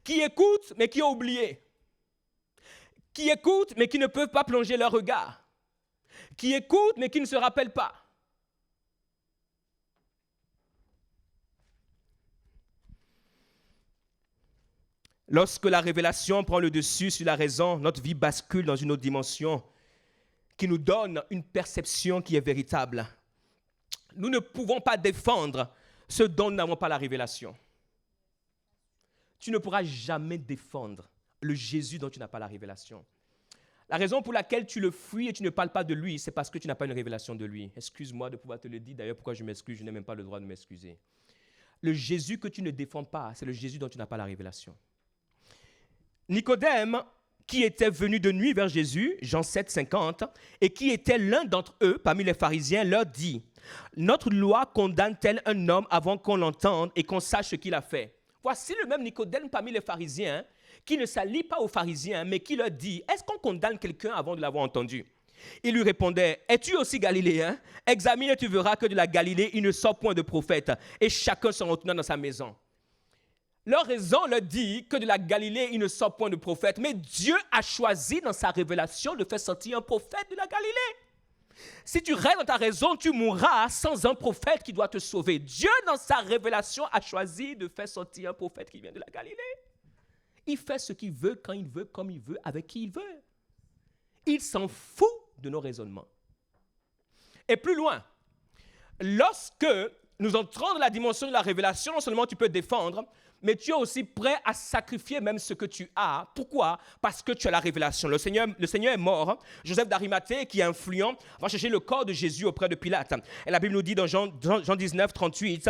Qui écoutent, mais qui ont oublié. Qui écoutent, mais qui ne peuvent pas plonger leur regard. Qui écoutent, mais qui ne se rappellent pas. Lorsque la révélation prend le dessus sur la raison, notre vie bascule dans une autre dimension qui nous donne une perception qui est véritable. Nous ne pouvons pas défendre ce dont nous n'avons pas la révélation. Tu ne pourras jamais défendre le Jésus dont tu n'as pas la révélation. La raison pour laquelle tu le fuis et tu ne parles pas de lui, c'est parce que tu n'as pas une révélation de lui. Excuse-moi de pouvoir te le dire. D'ailleurs, pourquoi je m'excuse? Je n'ai même pas le droit de m'excuser. Le Jésus que tu ne défends pas, c'est le Jésus dont tu n'as pas la révélation. Nicodème, qui était venu de nuit vers Jésus, Jean 7, 50, et qui était l'un d'entre eux, parmi les pharisiens, leur dit, « Notre loi condamne-t-elle un homme avant qu'on l'entende et qu'on sache ce qu'il a fait ?» Voici le même Nicodème parmi les pharisiens, qui ne s'allie pas aux pharisiens, mais qui leur dit, est-ce qu'on condamne quelqu'un avant de l'avoir entendu? Il lui répondait, es-tu aussi galiléen? Examine et tu verras que de la Galilée, il ne sort point de prophète, et chacun s'en retourna dans sa maison. Leur raison leur dit que de la Galilée, il ne sort point de prophète, mais Dieu a choisi dans sa révélation de faire sortir un prophète de la Galilée. Si tu restes dans ta raison, tu mourras sans un prophète qui doit te sauver. Dieu, dans sa révélation, a choisi de faire sortir un prophète qui vient de la Galilée. Il fait ce qu'il veut, quand il veut, comme il veut, avec qui il veut. Il s'en fout de nos raisonnements. Et plus loin, lorsque nous entrons dans la dimension de la révélation, non seulement tu peux défendre, mais tu es aussi prêt à sacrifier même ce que tu as. Pourquoi? Parce que tu as la révélation. Le Seigneur est mort. Joseph d'Arimathée, qui est influent, va chercher le corps de Jésus auprès de Pilate. Et la Bible nous dit dans Jean 19, 38,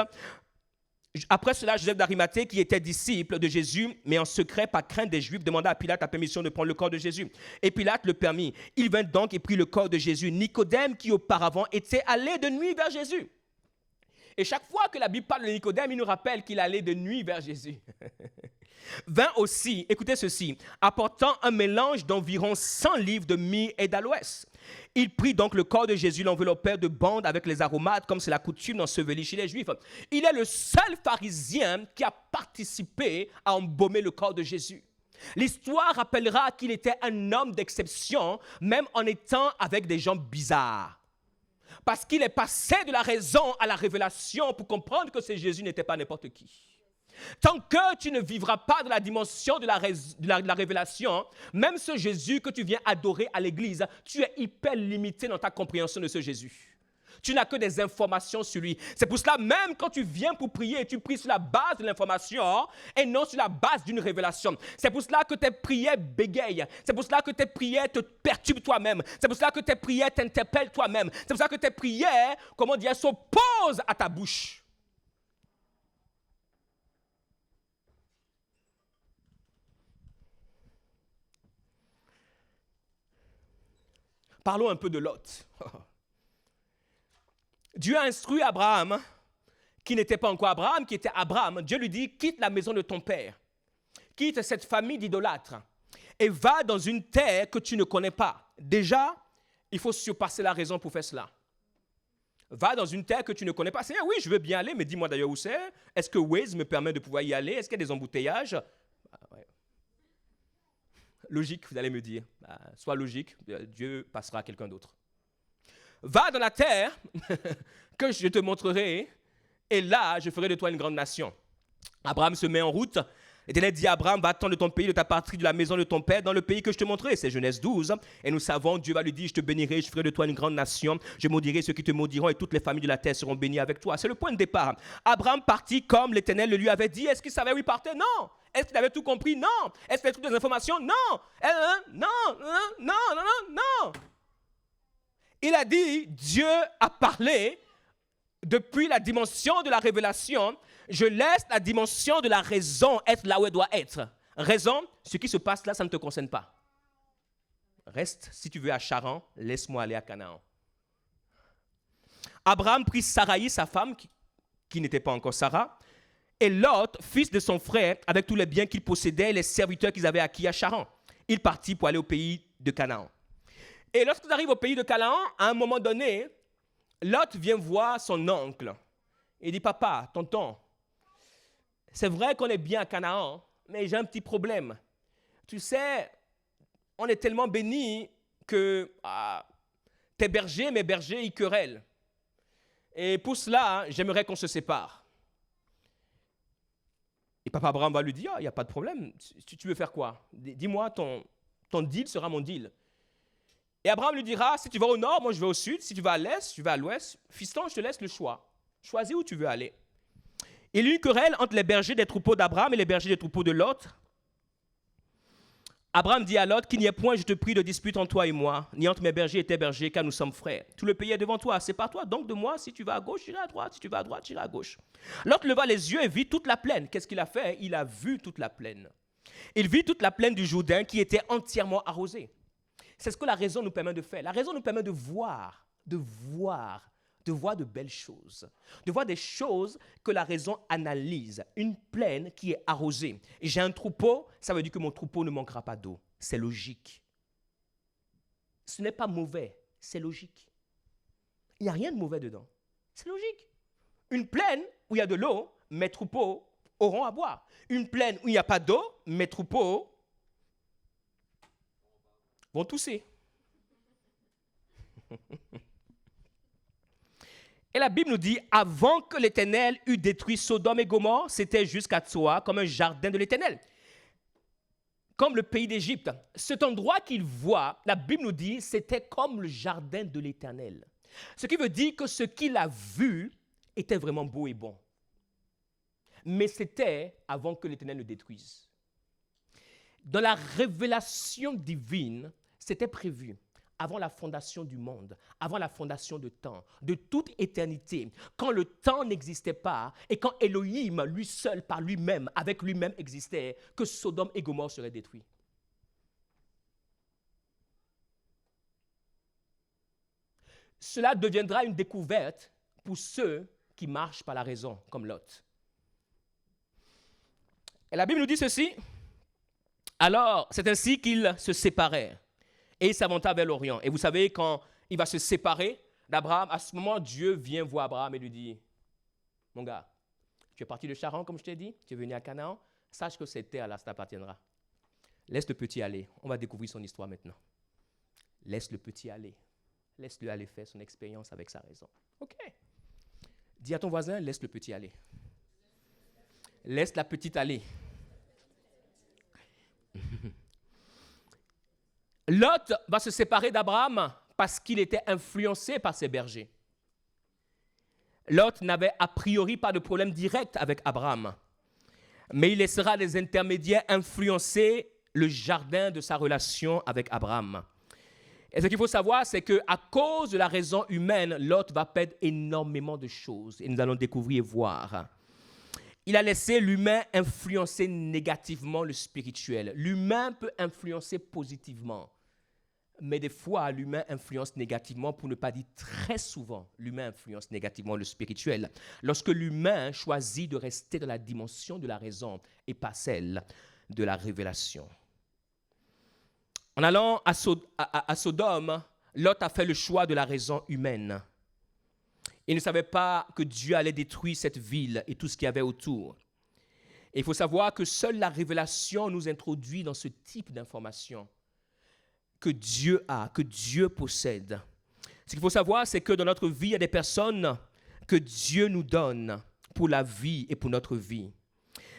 après cela, Joseph d'Arimathée, qui était disciple de Jésus, mais en secret, par crainte des Juifs, demanda à Pilate la permission de prendre le corps de Jésus. Et Pilate le permit. Il vint donc et prit le corps de Jésus. Nicodème, qui auparavant était allé de nuit vers Jésus. Et chaque fois que la Bible parle de Nicodème, il nous rappelle qu'il allait de nuit vers Jésus. Vint aussi, écoutez ceci, apportant un mélange d'environ 100 livres de myrrhe et d'aloès. Il prit donc le corps de Jésus, l'enveloppèrent de bandes avec les aromates, comme c'est la coutume d'ensevelir chez les Juifs. Il est le seul pharisien qui a participé à embaumer le corps de Jésus. L'histoire rappellera qu'il était un homme d'exception, même en étant avec des gens bizarres. Parce qu'il est passé de la raison à la révélation pour comprendre que ce Jésus n'était pas n'importe qui. Tant que tu ne vivras pas dans la dimension de la révélation, même ce Jésus que tu viens adorer à l'église, tu es hyper limité dans ta compréhension de ce Jésus. Tu n'as que des informations sur lui. C'est pour cela, même quand tu viens pour prier, tu pries sur la base de l'information et non sur la base d'une révélation. C'est pour cela que tes prières bégayent. C'est pour cela que tes prières te perturbent toi-même. C'est pour cela que tes prières t'interpellent toi-même. C'est pour cela que tes prières, s'opposent à ta bouche. Parlons un peu de Lot. Dieu a instruit Abraham, qui n'était pas encore Abraham, qui était Abraham. Dieu lui dit, quitte la maison de ton père, quitte cette famille d'idolâtres et va dans une terre que tu ne connais pas. Déjà, il faut surpasser la raison pour faire cela. Va dans une terre que tu ne connais pas. Seigneur, oui, je veux bien aller, mais dis-moi d'ailleurs où c'est. Est-ce que Waze me permet de pouvoir y aller? Est-ce qu'il y a des embouteillages? Ouais. Logique, vous allez me dire. Sois logique, Dieu passera à quelqu'un d'autre. Va dans la terre que je te montrerai, et là, je ferai de toi une grande nation. Abraham se met en route. L'Éternel dit à Abraham, va-t'en de ton pays, de ta patrie, de la maison de ton père, dans le pays que je te montrerai. C'est Genèse 12. Et nous savons, Dieu va lui dire, je te bénirai, je ferai de toi une grande nation. Je maudirai ceux qui te maudiront et toutes les familles de la terre seront bénies avec toi. C'est le point de départ. Abraham partit comme l'Éternel le lui avait dit. Est-ce qu'il savait où il partait? Non. Est-ce qu'il avait tout compris? Non. Est-ce qu'il avait toutes les informations? Non. Non. Il a dit, Dieu a parlé depuis la dimension de la révélation. Je laisse la dimension de la raison être là où elle doit être. Raison, ce qui se passe là, ça ne te concerne pas. Reste, si tu veux, à Charan, laisse-moi aller à Canaan. Abraham prit Saraï, sa femme, qui n'était pas encore Sarah, et Lot, fils de son frère, avec tous les biens qu'il possédait et les serviteurs qu'ils avaient acquis à Charan. Il partit pour aller au pays de Canaan. Et lorsqu'ils arrivent au pays de Canaan, à un moment donné, Lot vient voir son oncle. Il dit, papa, tonton, c'est vrai qu'on est bien à Canaan, mais j'ai un petit problème. Tu sais, on est tellement bénis que tes bergers, mes bergers, ils querellent. Et pour cela, j'aimerais qu'on se sépare. Et papa Abraham va lui dire, il n'y a pas de problème, tu veux faire quoi? Dis-moi, ton deal sera mon deal. Et Abraham lui dira, si tu vas au nord, moi je vais au sud. Si tu vas à l'est, je vais à l'ouest. Fiston, je te laisse le choix. Choisis où tu veux aller. Il y a eu une querelle entre les bergers des troupeaux d'Abraham et les bergers des troupeaux de Lot. Abraham dit à Lot, qu'il n'y ait point, je te prie, de dispute entre toi et moi, ni entre mes bergers et tes bergers, car nous sommes frères. Tout le pays est devant toi, sépare-toi donc de moi. Si tu vas à gauche, j'irai à droite. Si tu vas à droite, j'irai à gauche. Lot leva les yeux et vit toute la plaine. Qu'est-ce qu'il a fait? Il a vu toute la plaine. Il vit toute la plaine du Jourdain qui était entièrement arrosée. C'est ce que la raison nous permet de faire. La raison nous permet de voir de belles choses, de voir des choses que la raison analyse. Une plaine qui est arrosée. Et j'ai un troupeau, ça veut dire que mon troupeau ne manquera pas d'eau. C'est logique. Ce n'est pas mauvais, c'est logique. Il n'y a rien de mauvais dedans. C'est logique. Une plaine où il y a de l'eau, mes troupeaux auront à boire. Une plaine où il n'y a pas d'eau, mes troupeaux vont tousser. Et la Bible nous dit, avant que l'Éternel eût détruit Sodome et Gomorrhe, c'était jusqu'à Tsoa comme un jardin de l'Éternel. Comme le pays d'Égypte. Cet endroit qu'il voit, la Bible nous dit, c'était comme le jardin de l'Éternel. Ce qui veut dire que ce qu'il a vu était vraiment beau et bon. Mais c'était avant que l'Éternel le détruise. Dans la révélation divine, c'était prévu. Avant la fondation du monde, avant la fondation de temps, de toute éternité, quand le temps n'existait pas et quand Elohim, lui seul, par lui-même, avec lui-même existait, que Sodome et Gomorrhe seraient détruits. Cela deviendra une découverte pour ceux qui marchent par la raison, comme Lot. Et la Bible nous dit ceci. Alors, c'est ainsi qu'ils se séparèrent. Et il s'avança vers l'Orient. Et vous savez, quand il va se séparer d'Abraham, à ce moment, Dieu vient voir Abraham et lui dit, mon gars, tu es parti de Charan, comme je t'ai dit, tu es venu à Canaan, sache que cette terre-là, ça t'appartiendra. Laisse le petit aller. On va découvrir son histoire maintenant. Laisse le petit aller. Laisse-le aller faire son expérience avec sa raison. OK. Dis à ton voisin, laisse le petit aller. Laisse la petite aller. Lot va se séparer d'Abraham parce qu'il était influencé par ses bergers. Lot n'avait a priori pas de problème direct avec Abraham, mais il laissera les intermédiaires influencer le jardin de sa relation avec Abraham. Et ce qu'il faut savoir, c'est qu'à cause de la raison humaine, Lot va perdre énormément de choses. Et nous allons découvrir et voir. Il a laissé l'humain influencer négativement le spirituel. L'humain peut influencer positivement. mais des fois, l'humain influence négativement, pour ne pas dire très souvent, l'humain influence négativement le spirituel. Lorsque l'humain choisit de rester dans la dimension de la raison et pas celle de la révélation. En allant à Sodome, Lot a fait le choix de la raison humaine. Il ne savait pas que Dieu allait détruire cette ville et tout ce qu'il y avait autour. Et il faut savoir que seule la révélation nous introduit dans ce type d'information que Dieu a, que Dieu possède. Ce qu'il faut savoir, c'est que dans notre vie, il y a des personnes que Dieu nous donne pour la vie et pour notre vie.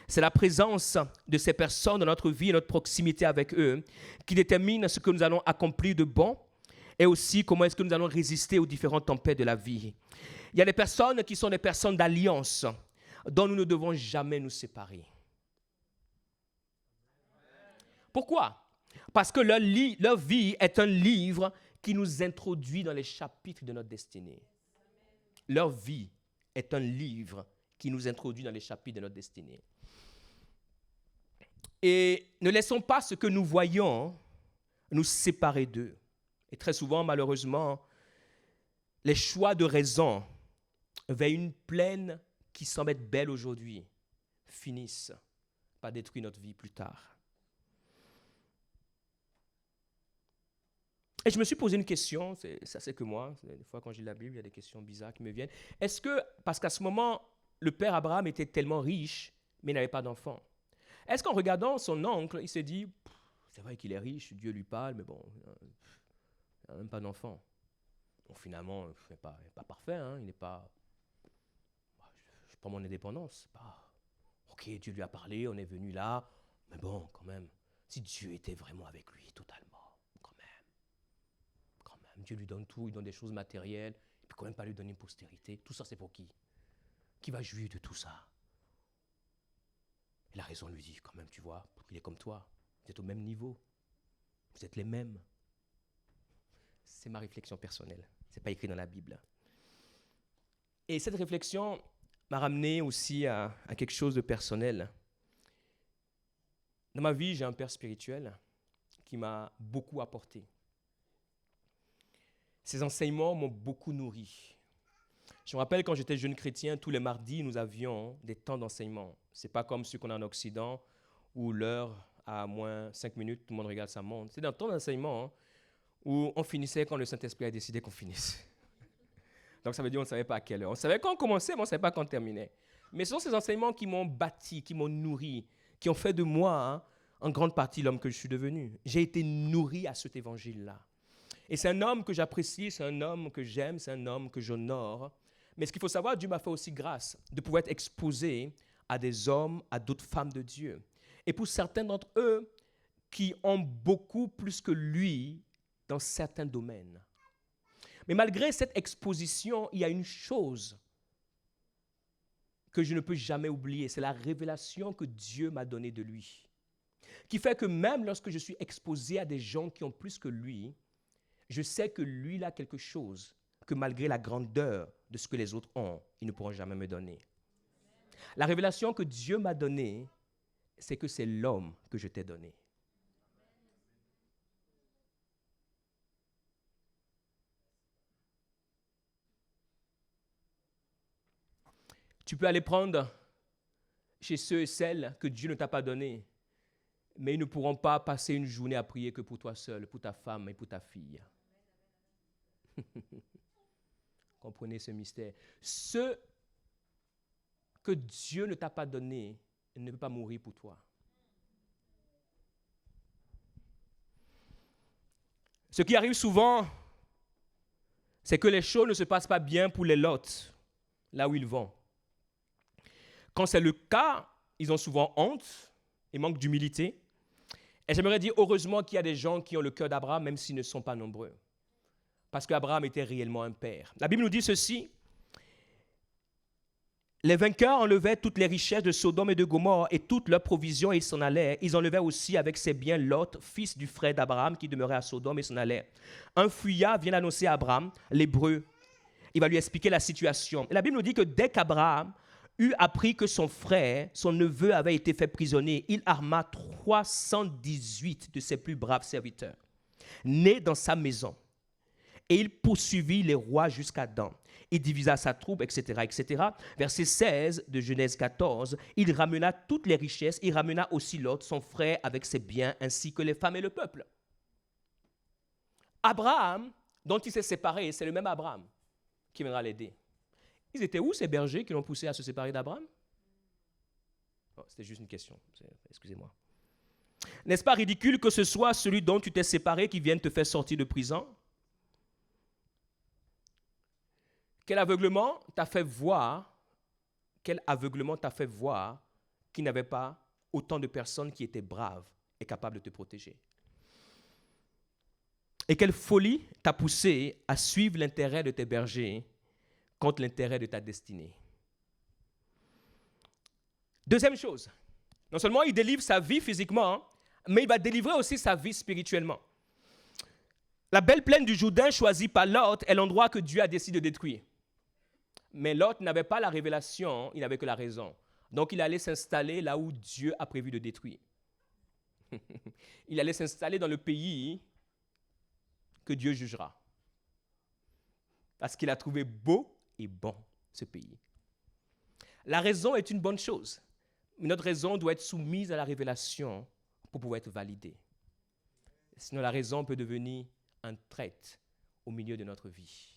C'est la présence de ces personnes dans notre vie et notre proximité avec eux qui détermine ce que nous allons accomplir de bon et aussi comment est-ce que nous allons résister aux différentes tempêtes de la vie. Il y a des personnes qui sont des personnes d'alliance dont nous ne devons jamais nous séparer. Pourquoi ? Parce que leur vie est un livre qui nous introduit dans les chapitres de notre destinée. Leur vie est un livre qui nous introduit dans les chapitres de notre destinée. Et ne laissons pas ce que nous voyons nous séparer d'eux. Et très souvent, malheureusement, les choix de raison vers une plaine qui semble être belle aujourd'hui finissent par détruire notre vie plus tard. Et je me suis posé une question, ça c'est que moi, des fois quand je lis la Bible, il y a des questions bizarres qui me viennent. Est-ce que, parce qu'à ce moment, le père Abraham était tellement riche, mais il n'avait pas d'enfant, est-ce qu'en regardant son oncle, il s'est dit, c'est vrai qu'il est riche, Dieu lui parle, mais bon, il n'a même pas d'enfant. Bon, finalement, il n'est pas parfait, hein, il n'est pas... Je prends mon indépendance, ok, Dieu lui a parlé, on est venu là, mais bon, quand même, si Dieu était vraiment avec lui, totalement. Dieu lui donne tout, il donne des choses matérielles, il ne peut quand même pas lui donner une postérité. Tout ça, c'est pour qui ? Qui va jouir de tout ça ? Et la raison lui dit, quand même, tu vois, il est comme toi, vous êtes au même niveau, vous êtes les mêmes. C'est ma réflexion personnelle, ce n'est pas écrit dans la Bible. Et cette réflexion m'a ramené aussi à quelque chose de personnel. Dans ma vie, j'ai un père spirituel qui m'a beaucoup apporté. Ces enseignements m'ont beaucoup nourri. Je me rappelle quand j'étais jeune chrétien, tous les mardis, nous avions des temps d'enseignement. Ce n'est pas comme ceux qu'on a en Occident, où l'heure a moins 5 minutes, tout le monde regarde sa montre. C'est un temps d'enseignement où on finissait quand le Saint-Esprit a décidé qu'on finisse. Donc ça veut dire qu'on ne savait pas à quelle heure. On savait quand on commençait, mais on ne savait pas quand on terminait. Mais ce sont ces enseignements qui m'ont bâti, qui m'ont nourri, qui ont fait de moi, en grande partie, l'homme que je suis devenu. J'ai été nourri à cet évangile-là. Et c'est un homme que j'apprécie, c'est un homme que j'aime, c'est un homme que j'honore. Mais ce qu'il faut savoir, Dieu m'a fait aussi grâce de pouvoir être exposé à des hommes, à d'autres femmes de Dieu. Et pour certains d'entre eux qui ont beaucoup plus que lui dans certains domaines. Mais malgré cette exposition, il y a une chose que je ne peux jamais oublier, c'est la révélation que Dieu m'a donnée de lui. Qui fait que même lorsque je suis exposé à des gens qui ont plus que lui, je sais que lui, il a quelque chose que malgré la grandeur de ce que les autres ont, ils ne pourront jamais me donner. La révélation que Dieu m'a donnée, c'est que c'est l'homme que je t'ai donné. Tu peux aller prendre chez ceux et celles que Dieu ne t'a pas donné, mais ils ne pourront pas passer une journée à prier que pour toi seul, pour ta femme et pour ta fille. Comprenez ce mystère. Ce que Dieu ne t'a pas donné ne peut pas mourir pour toi. Ce qui arrive souvent, c'est que les choses ne se passent pas bien pour les Lot, là où ils vont. Quand c'est le cas, ils ont souvent honte et manquent d'humilité. Et j'aimerais dire, heureusement qu'il y a des gens qui ont le cœur d'Abraham, même s'ils ne sont pas nombreux. Parce qu'Abraham était réellement un père. La Bible nous dit ceci. Les vainqueurs enlevaient toutes les richesses de Sodome et de Gomorrhe et toutes leurs provisions et ils s'en allaient. Ils enlevaient aussi avec ses biens Lot, fils du frère d'Abraham qui demeurait à Sodome et s'en allait. Un fuyard vient annoncer à Abraham, l'Hébreu. Il va lui expliquer la situation. Et la Bible nous dit que dès qu'Abraham eut appris que son frère, son neveu avait été fait prisonnier, il arma 318 de ses plus braves serviteurs. né dans sa maison. Et il poursuivit les rois jusqu'à Dan. Il divisa sa troupe, etc., etc. Verset 16 de Genèse 14, il ramena toutes les richesses, il ramena aussi Lot, son frère, avec ses biens, ainsi que les femmes et le peuple. Abraham, dont il s'est séparé, c'est le même Abraham qui viendra l'aider. Ils étaient où ces bergers qui l'ont poussé à se séparer d'Abraham? Oh, c'était juste une question, excusez-moi. N'est-ce pas ridicule que ce soit celui dont tu t'es séparé qui vienne te faire sortir de prison? Quel aveuglement t'a fait voir qu'il n'y avait pas autant de personnes qui étaient braves et capables de te protéger? Et quelle folie t'a poussé à suivre l'intérêt de tes bergers contre l'intérêt de ta destinée? Deuxième chose, non seulement il délivre sa vie physiquement, mais il va délivrer aussi sa vie spirituellement. La belle plaine du Jourdain choisie par Lot est l'endroit que Dieu a décidé de détruire. Mais Lot n'avait pas la révélation, il n'avait que la raison. Donc il allait s'installer là où Dieu a prévu de détruire. Il allait s'installer dans le pays que Dieu jugera. Parce qu'il a trouvé beau et bon ce pays. La raison est une bonne chose. Mais notre raison doit être soumise à la révélation pour pouvoir être validée. Sinon la raison peut devenir un traître au milieu de notre vie.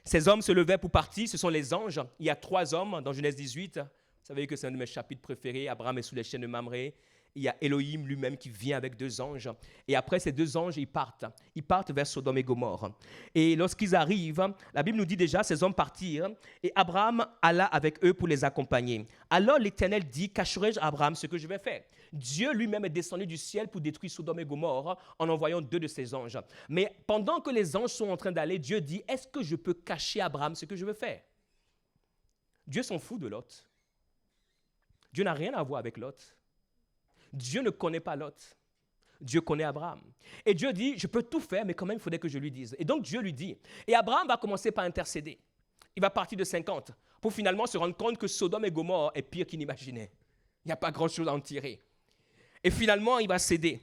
Ces hommes se levaient pour partir, ce sont les anges. Il y a 3 hommes dans Genèse 18. Vous savez que c'est un de mes chapitres préférés. Abraham est sous les chaînes de Mamré. Il y a Elohim lui-même qui vient avec 2 anges. Et après, ces 2 anges, ils partent. Ils partent vers Sodome et Gomorrhe. Et lorsqu'ils arrivent, la Bible nous dit déjà, ces hommes partirent. Et Abraham alla avec eux pour les accompagner. Alors l'Éternel dit, cacherai-je à Abraham ce que je vais faire? Dieu lui-même est descendu du ciel pour détruire Sodome et Gomorrhe en envoyant 2 de ses anges. Mais pendant que les anges sont en train d'aller, Dieu dit, est-ce que je peux cacher à Abraham ce que je veux faire? Dieu s'en fout de Lot. Dieu n'a rien à voir avec Lot. Dieu ne connaît pas Lot. Dieu connaît Abraham. Et Dieu dit, je peux tout faire, mais quand même, il faudrait que je lui dise. Et donc, Dieu lui dit. Et Abraham va commencer par intercéder. Il va partir de 50 pour finalement se rendre compte que Sodome et Gomorrhe est pire qu'il n'imaginait. Il n'y a pas grand-chose à en tirer. Et finalement, il va céder.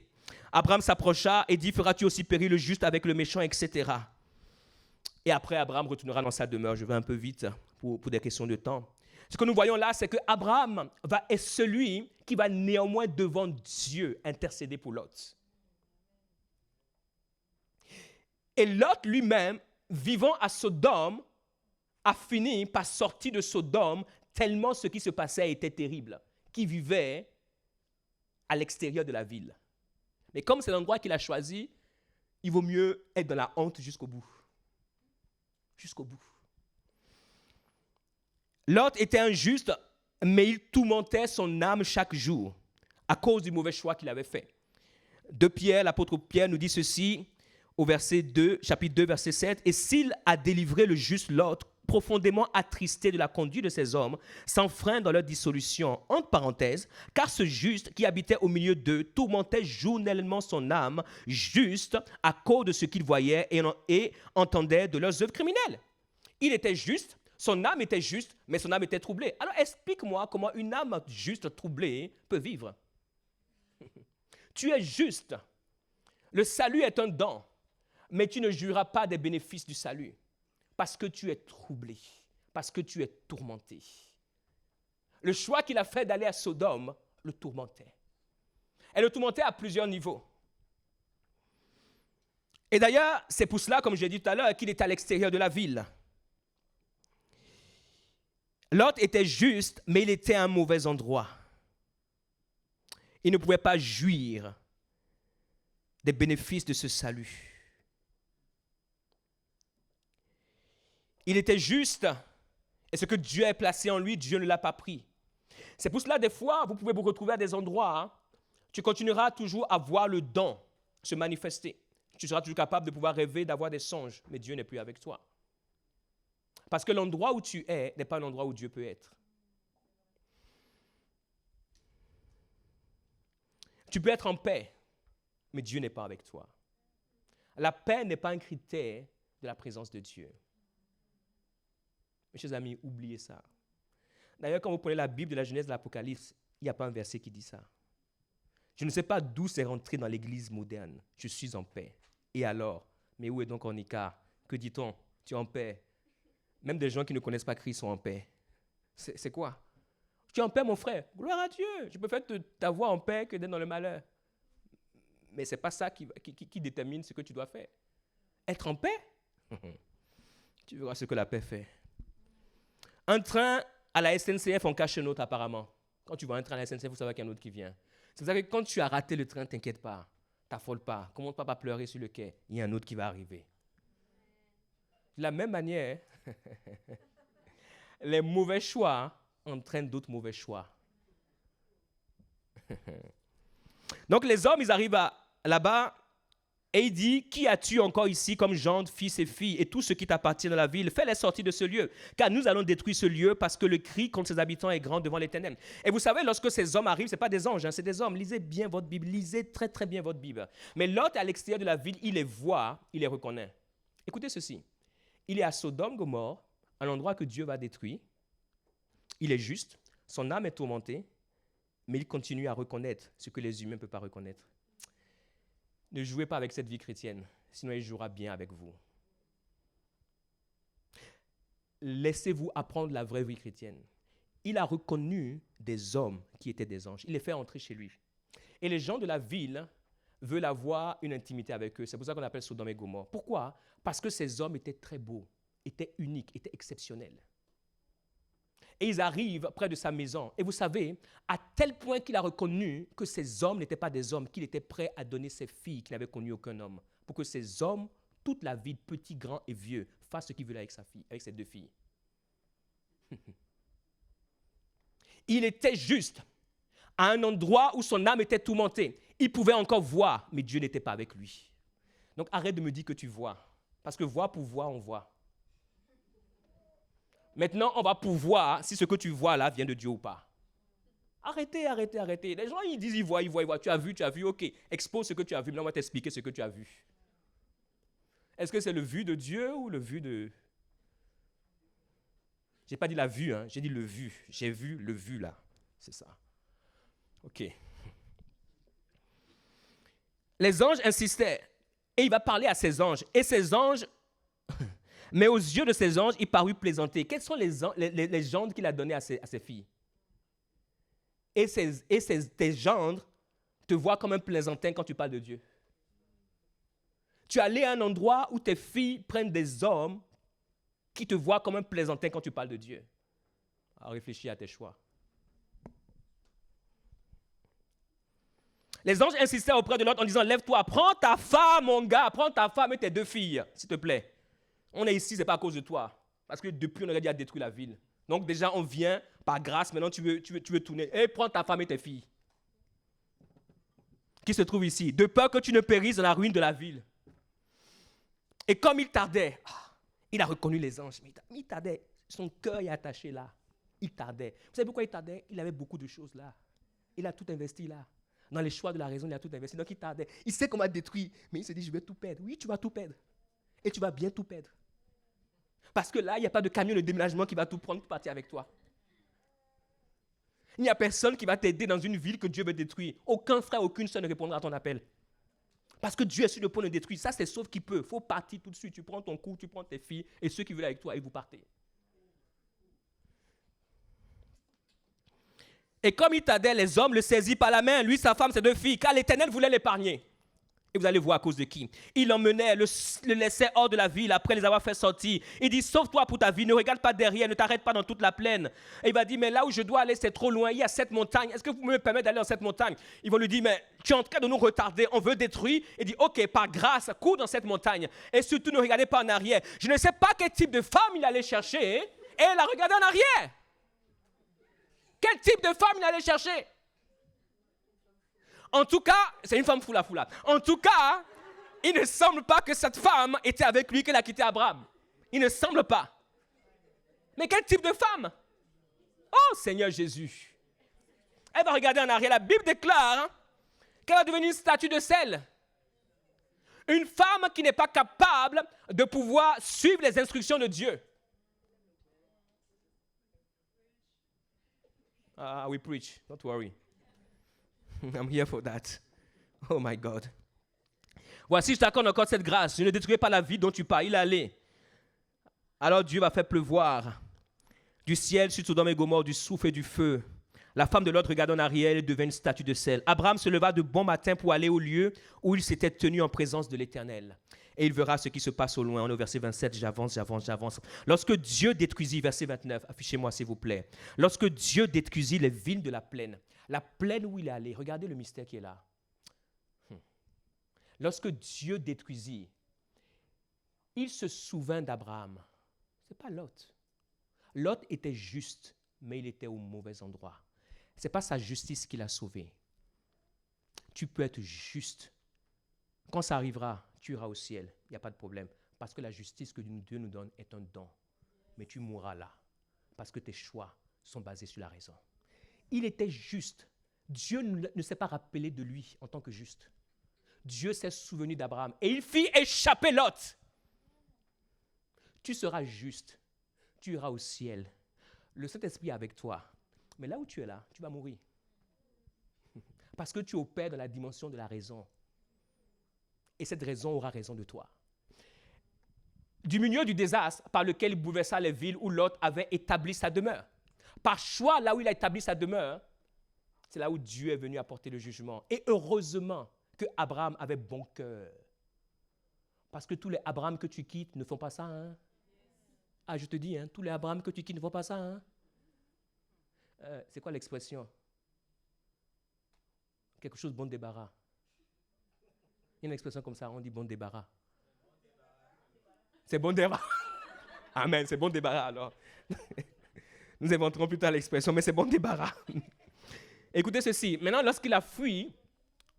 Abraham s'approcha et dit, feras-tu aussi périr le juste avec le méchant, etc. Et après, Abraham retournera dans sa demeure. Je vais un peu vite pour des questions de temps. Ce que nous voyons là, c'est que Abraham est celui qui va néanmoins devant Dieu intercéder pour Lot. Et Lot lui-même, vivant à Sodome, a fini par sortir de Sodome tellement ce qui se passait était terrible, qui vivait à l'extérieur de la ville. Mais comme c'est l'endroit qu'il a choisi, il vaut mieux être dans la honte jusqu'au bout. Jusqu'au bout. Lot était injuste, mais il tourmentait son âme chaque jour à cause du mauvais choix qu'il avait fait. De Pierre, l'apôtre Pierre nous dit ceci au verset 2, chapitre 2, verset 7. « Et s'il a délivré le juste Lot, profondément attristé de la conduite de ces hommes, sans frein dans leur dissolution, entre parenthèses, car ce juste qui habitait au milieu d'eux tourmentait journellement son âme, juste à cause de ce qu'il voyait et entendait de leurs œuvres criminelles. » Il était juste. Son âme était juste, mais son âme était troublée. Alors explique-moi comment une âme juste troublée peut vivre. Tu es juste. Le salut est un don, mais tu ne jouiras pas des bénéfices du salut parce que tu es troublé, parce que tu es tourmenté. Le choix qu'il a fait d'aller à Sodome le tourmentait. Elle le tourmentait à plusieurs niveaux. Et d'ailleurs, c'est pour cela, comme j'ai dit tout à l'heure, qu'il est à l'extérieur de la ville. Lot était juste, mais il était à un mauvais endroit. Il ne pouvait pas jouir des bénéfices de ce salut. Il était juste, et ce que Dieu a placé en lui, Dieu ne l'a pas pris. C'est pour cela, des fois, vous pouvez vous retrouver à des endroits, tu continueras toujours à voir le don se manifester. Tu seras toujours capable de pouvoir rêver, d'avoir des songes, mais Dieu n'est plus avec toi. Parce que l'endroit où tu es n'est pas l'endroit où Dieu peut être. Tu peux être en paix, mais Dieu n'est pas avec toi. La paix n'est pas un critère de la présence de Dieu. Mes chers amis, oubliez ça. D'ailleurs, quand vous prenez la Bible de la Genèse de l'Apocalypse, il n'y a pas un verset qui dit ça. Je ne sais pas d'où c'est rentré dans l'Église moderne. Je suis en paix. Et alors? Mais où est donc Ornica? Que dit-on? Tu es en paix. Même des gens qui ne connaissent pas Christ sont en paix. C'est quoi? Tu es en paix, mon frère. Gloire à Dieu. Je préfère t'avoir en paix que d'être dans le malheur. Mais ce n'est pas ça qui détermine ce que tu dois faire. Être en paix? Tu verras ce que la paix fait. Un train à la SNCF, on cache un autre apparemment. Quand tu vois un train à la SNCF, vous savez qu'il y a un autre qui vient. C'est pour ça que quand tu as raté le train, t'inquiète pas. T'affole pas. Commence pas à pleurer sur le quai. Il y a un autre qui va arriver. De la même manière, les mauvais choix entraînent d'autres mauvais choix. Donc les hommes, ils arrivent là-bas et il dit, qui as-tu encore ici comme gendre, fils et filles, et tout ce qui t'appartient dans la ville, fais-les sortir de ce lieu, car nous allons détruire ce lieu parce que le cri contre ses habitants est grand devant l'Éternel. Et vous savez, lorsque ces hommes arrivent, ce n'est pas des anges, c'est des hommes. Lisez bien votre Bible, lisez très très bien votre Bible. Mais Lot est à l'extérieur de la ville, il les voit, il les reconnaît. Écoutez ceci, il est à Sodome, Gomorrhe, un endroit que Dieu va détruire. Il est juste, son âme est tourmentée, mais il continue à reconnaître ce que les humains ne peuvent pas reconnaître. Ne jouez pas avec cette vie chrétienne, sinon il jouera bien avec vous. Laissez-vous apprendre la vraie vie chrétienne. Il a reconnu des hommes qui étaient des anges. Il les fait entrer chez lui. Et les gens de la ville veulent avoir une intimité avec eux. C'est pour ça qu'on appelle Sodome et Gomorrhe. Pourquoi? Parce que ces hommes étaient très beaux, étaient uniques, étaient exceptionnels. Et ils arrivent près de sa maison. Et vous savez, à tel point qu'il a reconnu que ces hommes n'étaient pas des hommes, qu'il était prêt à donner ses filles qui n'avaient connu aucun homme, pour que ces hommes, toute la vie, petits, grands et vieux, fassent ce qu'ils veulent avec sa fille, avec ses deux filles. Il était juste à un endroit où son âme était tourmentée. Il pouvait encore voir, mais Dieu n'était pas avec lui. Donc arrête de me dire que tu vois. Parce que voir pour voir, on voit. Maintenant, on va pouvoir si ce que tu vois là vient de Dieu ou pas. Arrêtez. Les gens, ils disent, ils voient. Tu as vu, ok. Expose ce que tu as vu. Maintenant, on va t'expliquer ce que tu as vu. Est-ce que c'est le vu de Dieu ou le vu de... Je n'ai pas dit la vue, j'ai dit le vu. J'ai vu le vu là. C'est ça. Ok. Les anges insistaient. Et il va parler à ces anges. Et ces anges... Mais aux yeux de ces anges, il parut plaisanter. Quels sont les gendres qu'il a donnés à ses filles? Et tes gendres te voient comme un plaisantin quand tu parles de Dieu. Tu es allé à un endroit où tes filles prennent des hommes qui te voient comme un plaisantin quand tu parles de Dieu. Alors réfléchis à tes choix. Les anges insistaient auprès de l'autre en disant, lève-toi, prends ta femme, mon gars, prends ta femme et tes deux filles, s'il te plaît. On est ici, ce n'est pas à cause de toi. Parce que depuis, on aurait déjà détruit la ville. Donc déjà, on vient par grâce. Maintenant, tu veux tourner. Et prends ta femme et tes filles. Qui se trouvent ici. De peur que tu ne périsses dans la ruine de la ville. Et comme il tardait, il a reconnu les anges. Mais il tardait. Son cœur est attaché là. Il tardait. Vous savez pourquoi il tardait? Il avait beaucoup de choses là. Il a tout investi là. Dans les choix de la raison, il a tout investi. Donc il tardait. Il sait qu'on va détruire. Mais il se dit, je vais tout perdre. Oui, tu vas tout perdre. Et tu vas bien tout perdre. Parce que là, il n'y a pas de camion de déménagement qui va tout prendre pour partir avec toi. Il n'y a personne qui va t'aider dans une ville que Dieu veut détruire. Aucun frère, aucune soeur ne répondra à ton appel. Parce que Dieu est sur le point de détruire. Ça, c'est sauf qui peut. Il faut partir tout de suite. Tu prends ton coup, tu prends tes filles et ceux qui veulent avec toi et vous partez. Et comme il tardait, les hommes le saisirent par la main, lui, sa femme, ses deux filles, car l'Éternel voulait l'épargner. Et vous allez voir à cause de qui. Il l'emmenait, le laissait hors de la ville après les avoir fait sortir. Il dit, sauve-toi pour ta vie, ne regarde pas derrière, ne t'arrête pas dans toute la plaine. Et il va dire, mais là où je dois aller, c'est trop loin, il y a cette montagne. Est-ce que vous me permettez d'aller dans cette montagne? Ils vont lui dire, mais tu es en train de nous retarder, on veut détruire. Il dit, ok, par grâce, cours dans cette montagne. Et surtout, ne regardez pas en arrière. Je ne sais pas quel type de femme il allait chercher. Et elle a regardé en arrière. Quel type de femme il allait chercher? En tout cas, c'est une femme foula. En tout cas, il ne semble pas que cette femme était avec lui qu'elle a quitté Abraham. Il ne semble pas. Mais quel type de femme? Oh Seigneur Jésus. Elle va regarder en arrière. La Bible déclare qu'elle va devenir une statue de sel. Une femme qui n'est pas capable de pouvoir suivre les instructions de Dieu. We preach. Don't worry. I'm here for that. Oh my God. Voici, je t'accorde encore cette grâce. Je ne détruirai pas la ville dont tu parles. Il est allé. Alors Dieu va faire pleuvoir du ciel sur Sodome et Gomorrhe, du souffle et du feu. La femme de Lot regarda en arrière et devint une statue de sel. Abraham se leva de bon matin pour aller au lieu où il s'était tenu en présence de l'Éternel. Et il verra ce qui se passe au loin. On est au verset 27, j'avance. Lorsque Dieu détruisit, verset 29, affichez-moi s'il vous plaît. Lorsque Dieu détruisit les villes de la plaine où il est allé, regardez le mystère qui est là. Lorsque Dieu détruisit, il se souvint d'Abraham. Ce n'est pas Lot. Lot était juste, mais il était au mauvais endroit. Ce n'est pas sa justice qui l'a sauvé. Tu peux être juste. Quand ça arrivera, tu iras au ciel. Il n'y a pas de problème. Parce que la justice que Dieu nous donne est un don. Mais tu mourras là. Parce que tes choix sont basés sur la raison. Il était juste. Dieu ne s'est pas rappelé de lui en tant que juste. Dieu s'est souvenu d'Abraham. Et il fit échapper Lot. Tu seras juste. Tu iras au ciel. Le Saint-Esprit est avec toi. Mais là où tu es là, tu vas mourir. Parce que tu opères dans la dimension de la raison. Et cette raison aura raison de toi. Du milieu du désastre par lequel il bouleversa les villes où Lot avait établi sa demeure. Par choix, là où il a établi sa demeure, c'est là où Dieu est venu apporter le jugement. Et heureusement que Abraham avait bon cœur. Parce que tous les Abraham que tu quittes ne font pas ça. Hein? Ah, je te dis, hein, tous les Abraham que tu quittes ne font pas ça. Hein? C'est quoi l'expression? Quelque chose bon débarras. Il y a une expression comme ça, on dit bon débarras. C'est bon débarras. Amen, c'est bon débarras alors. Nous inventerons plus tard l'expression, mais c'est bon débarras. Écoutez ceci. Maintenant, lorsqu'il a fui,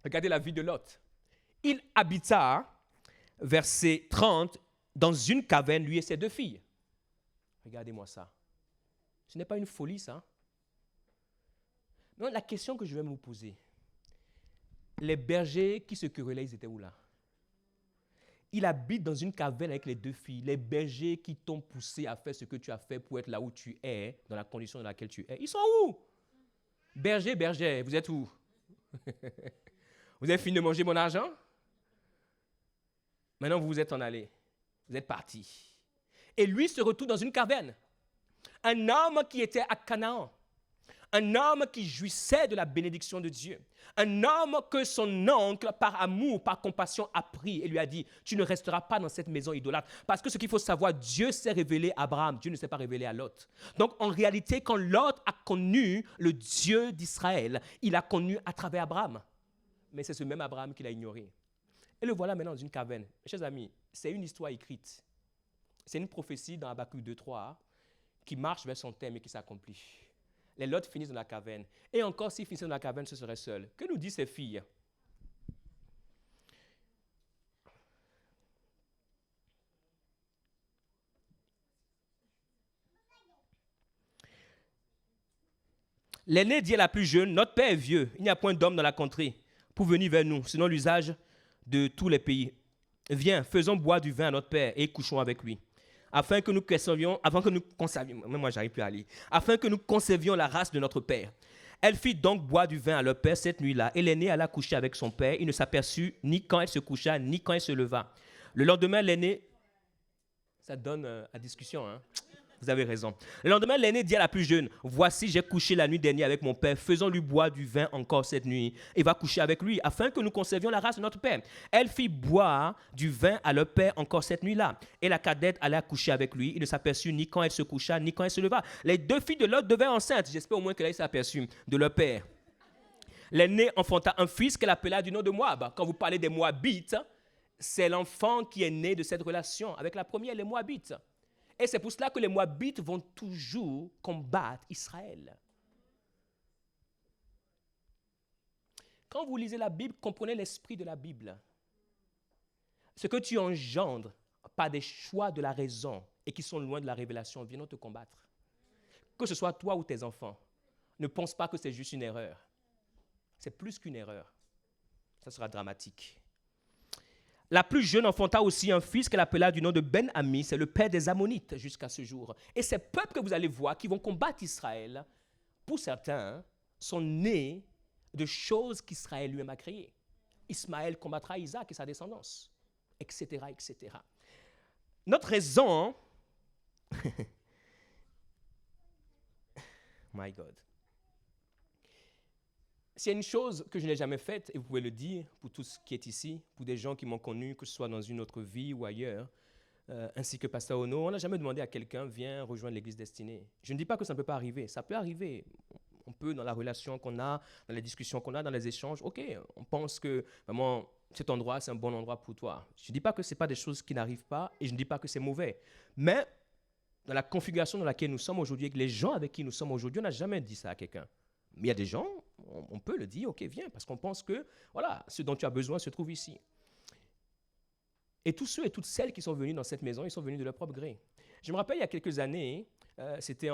regardez la vie de Lot. Il habita, verset 30, dans une caverne, lui et ses 2 filles. Regardez-moi ça. Ce n'est pas une folie, ça. Non, la question que je vais me poser, les bergers qui se querellaient, ils étaient où là? Il habite dans une caverne avec les 2 filles. Les bergers qui t'ont poussé à faire ce que tu as fait pour être là où tu es, dans la condition dans laquelle tu es, ils sont où? Berger, berger, vous êtes où? Vous avez fini de manger mon argent? Maintenant, vous vous êtes en allé. Vous êtes parti. Et lui se retrouve dans une caverne. Un homme qui était à Canaan. Un homme qui jouissait de la bénédiction de Dieu. Un homme que son oncle, par amour, par compassion, a pris et lui a dit, tu ne resteras pas dans cette maison idolâtre. Parce que ce qu'il faut savoir, Dieu s'est révélé à Abraham, Dieu ne s'est pas révélé à Lot. Donc en réalité, quand Lot a connu le Dieu d'Israël, il a connu à travers Abraham. Mais c'est ce même Abraham qu'il a ignoré. Et le voilà maintenant dans une caverne. Mes chers amis, c'est une histoire écrite. C'est une prophétie dans Habakkuk 2:3 qui marche vers son terme et qui s'accomplit. Les Lot finissent dans la caverne. Et encore, s'ils finissaient dans la caverne, ce serait seul. Que nous disent ces filles? L'aînée dit à la plus jeune, notre père est vieux, il n'y a point d'homme dans la contrée pour venir vers nous, selon l'usage de tous les pays. Viens, faisons boire du vin à notre père et couchons avec lui. Afin que nous conservions la race de notre père. Elle fit donc boire du vin à leur père cette nuit-là, et l'aînée alla coucher avec son père. Il ne s'aperçut ni quand elle se coucha, ni quand elle se leva. Le lendemain, l'aînée... Ça donne à discussion, hein? Vous avez raison. Le lendemain, l'aîné dit à la plus jeune, voici, j'ai couché la nuit dernière avec mon père, faisons-lui boire du vin encore cette nuit, et va coucher avec lui, afin que nous conservions la race de notre père. Elle fit boire du vin à leur père encore cette nuit-là. Et la cadette alla coucher avec lui. Il ne s'aperçut ni quand elle se coucha, ni quand elle se leva. Les 2 filles de Lot devinrent enceintes. J'espère au moins qu'elle s'aperçut de leur père. L'aînée enfanta un fils qu'elle appela du nom de Moab. Quand vous parlez des Moabites, c'est l'enfant qui est né de cette relation avec la première, les Moabites. Et c'est pour cela que les Moabites vont toujours combattre Israël. Quand vous lisez la Bible, comprenez l'esprit de la Bible. Ce que tu engendres par des choix de la raison et qui sont loin de la révélation viennent te combattre. Que ce soit toi ou tes enfants, ne pense pas que c'est juste une erreur. C'est plus qu'une erreur. Ça sera dramatique. La plus jeune enfanta aussi un fils qu'elle appela du nom de Ben-Ami, c'est le père des Ammonites jusqu'à ce jour. Et ces peuples que vous allez voir qui vont combattre Israël, pour certains, sont nés de choses qu'Israël lui-même a créées. Ismaël combattra Isaac et sa descendance, etc., etc. Notre raison, my God, c'est une chose que je n'ai jamais faite, et vous pouvez le dire pour tout ce qui est ici, pour des gens qui m'ont connu, que ce soit dans une autre vie ou ailleurs, ainsi que Pasteur Ono, on n'a jamais demandé à quelqu'un, viens rejoindre l'Église destinée. Je ne dis pas que ça ne peut pas arriver, ça peut arriver. On peut, dans la relation qu'on a, dans les discussions qu'on a, dans les échanges, ok, on pense que vraiment cet endroit, c'est un bon endroit pour toi. Je ne dis pas que ce n'est pas des choses qui n'arrivent pas, et je ne dis pas que c'est mauvais. Mais dans la configuration dans laquelle nous sommes aujourd'hui, avec les gens avec qui nous sommes aujourd'hui, on n'a jamais dit ça à quelqu'un. Mais il y a des gens, on peut le dire, ok, viens, parce qu'on pense que, voilà, ce dont tu as besoin se trouve ici. Et tous ceux et toutes celles qui sont venus dans cette maison, ils sont venus de leur propre gré. Je me rappelle, il y a quelques années, c'était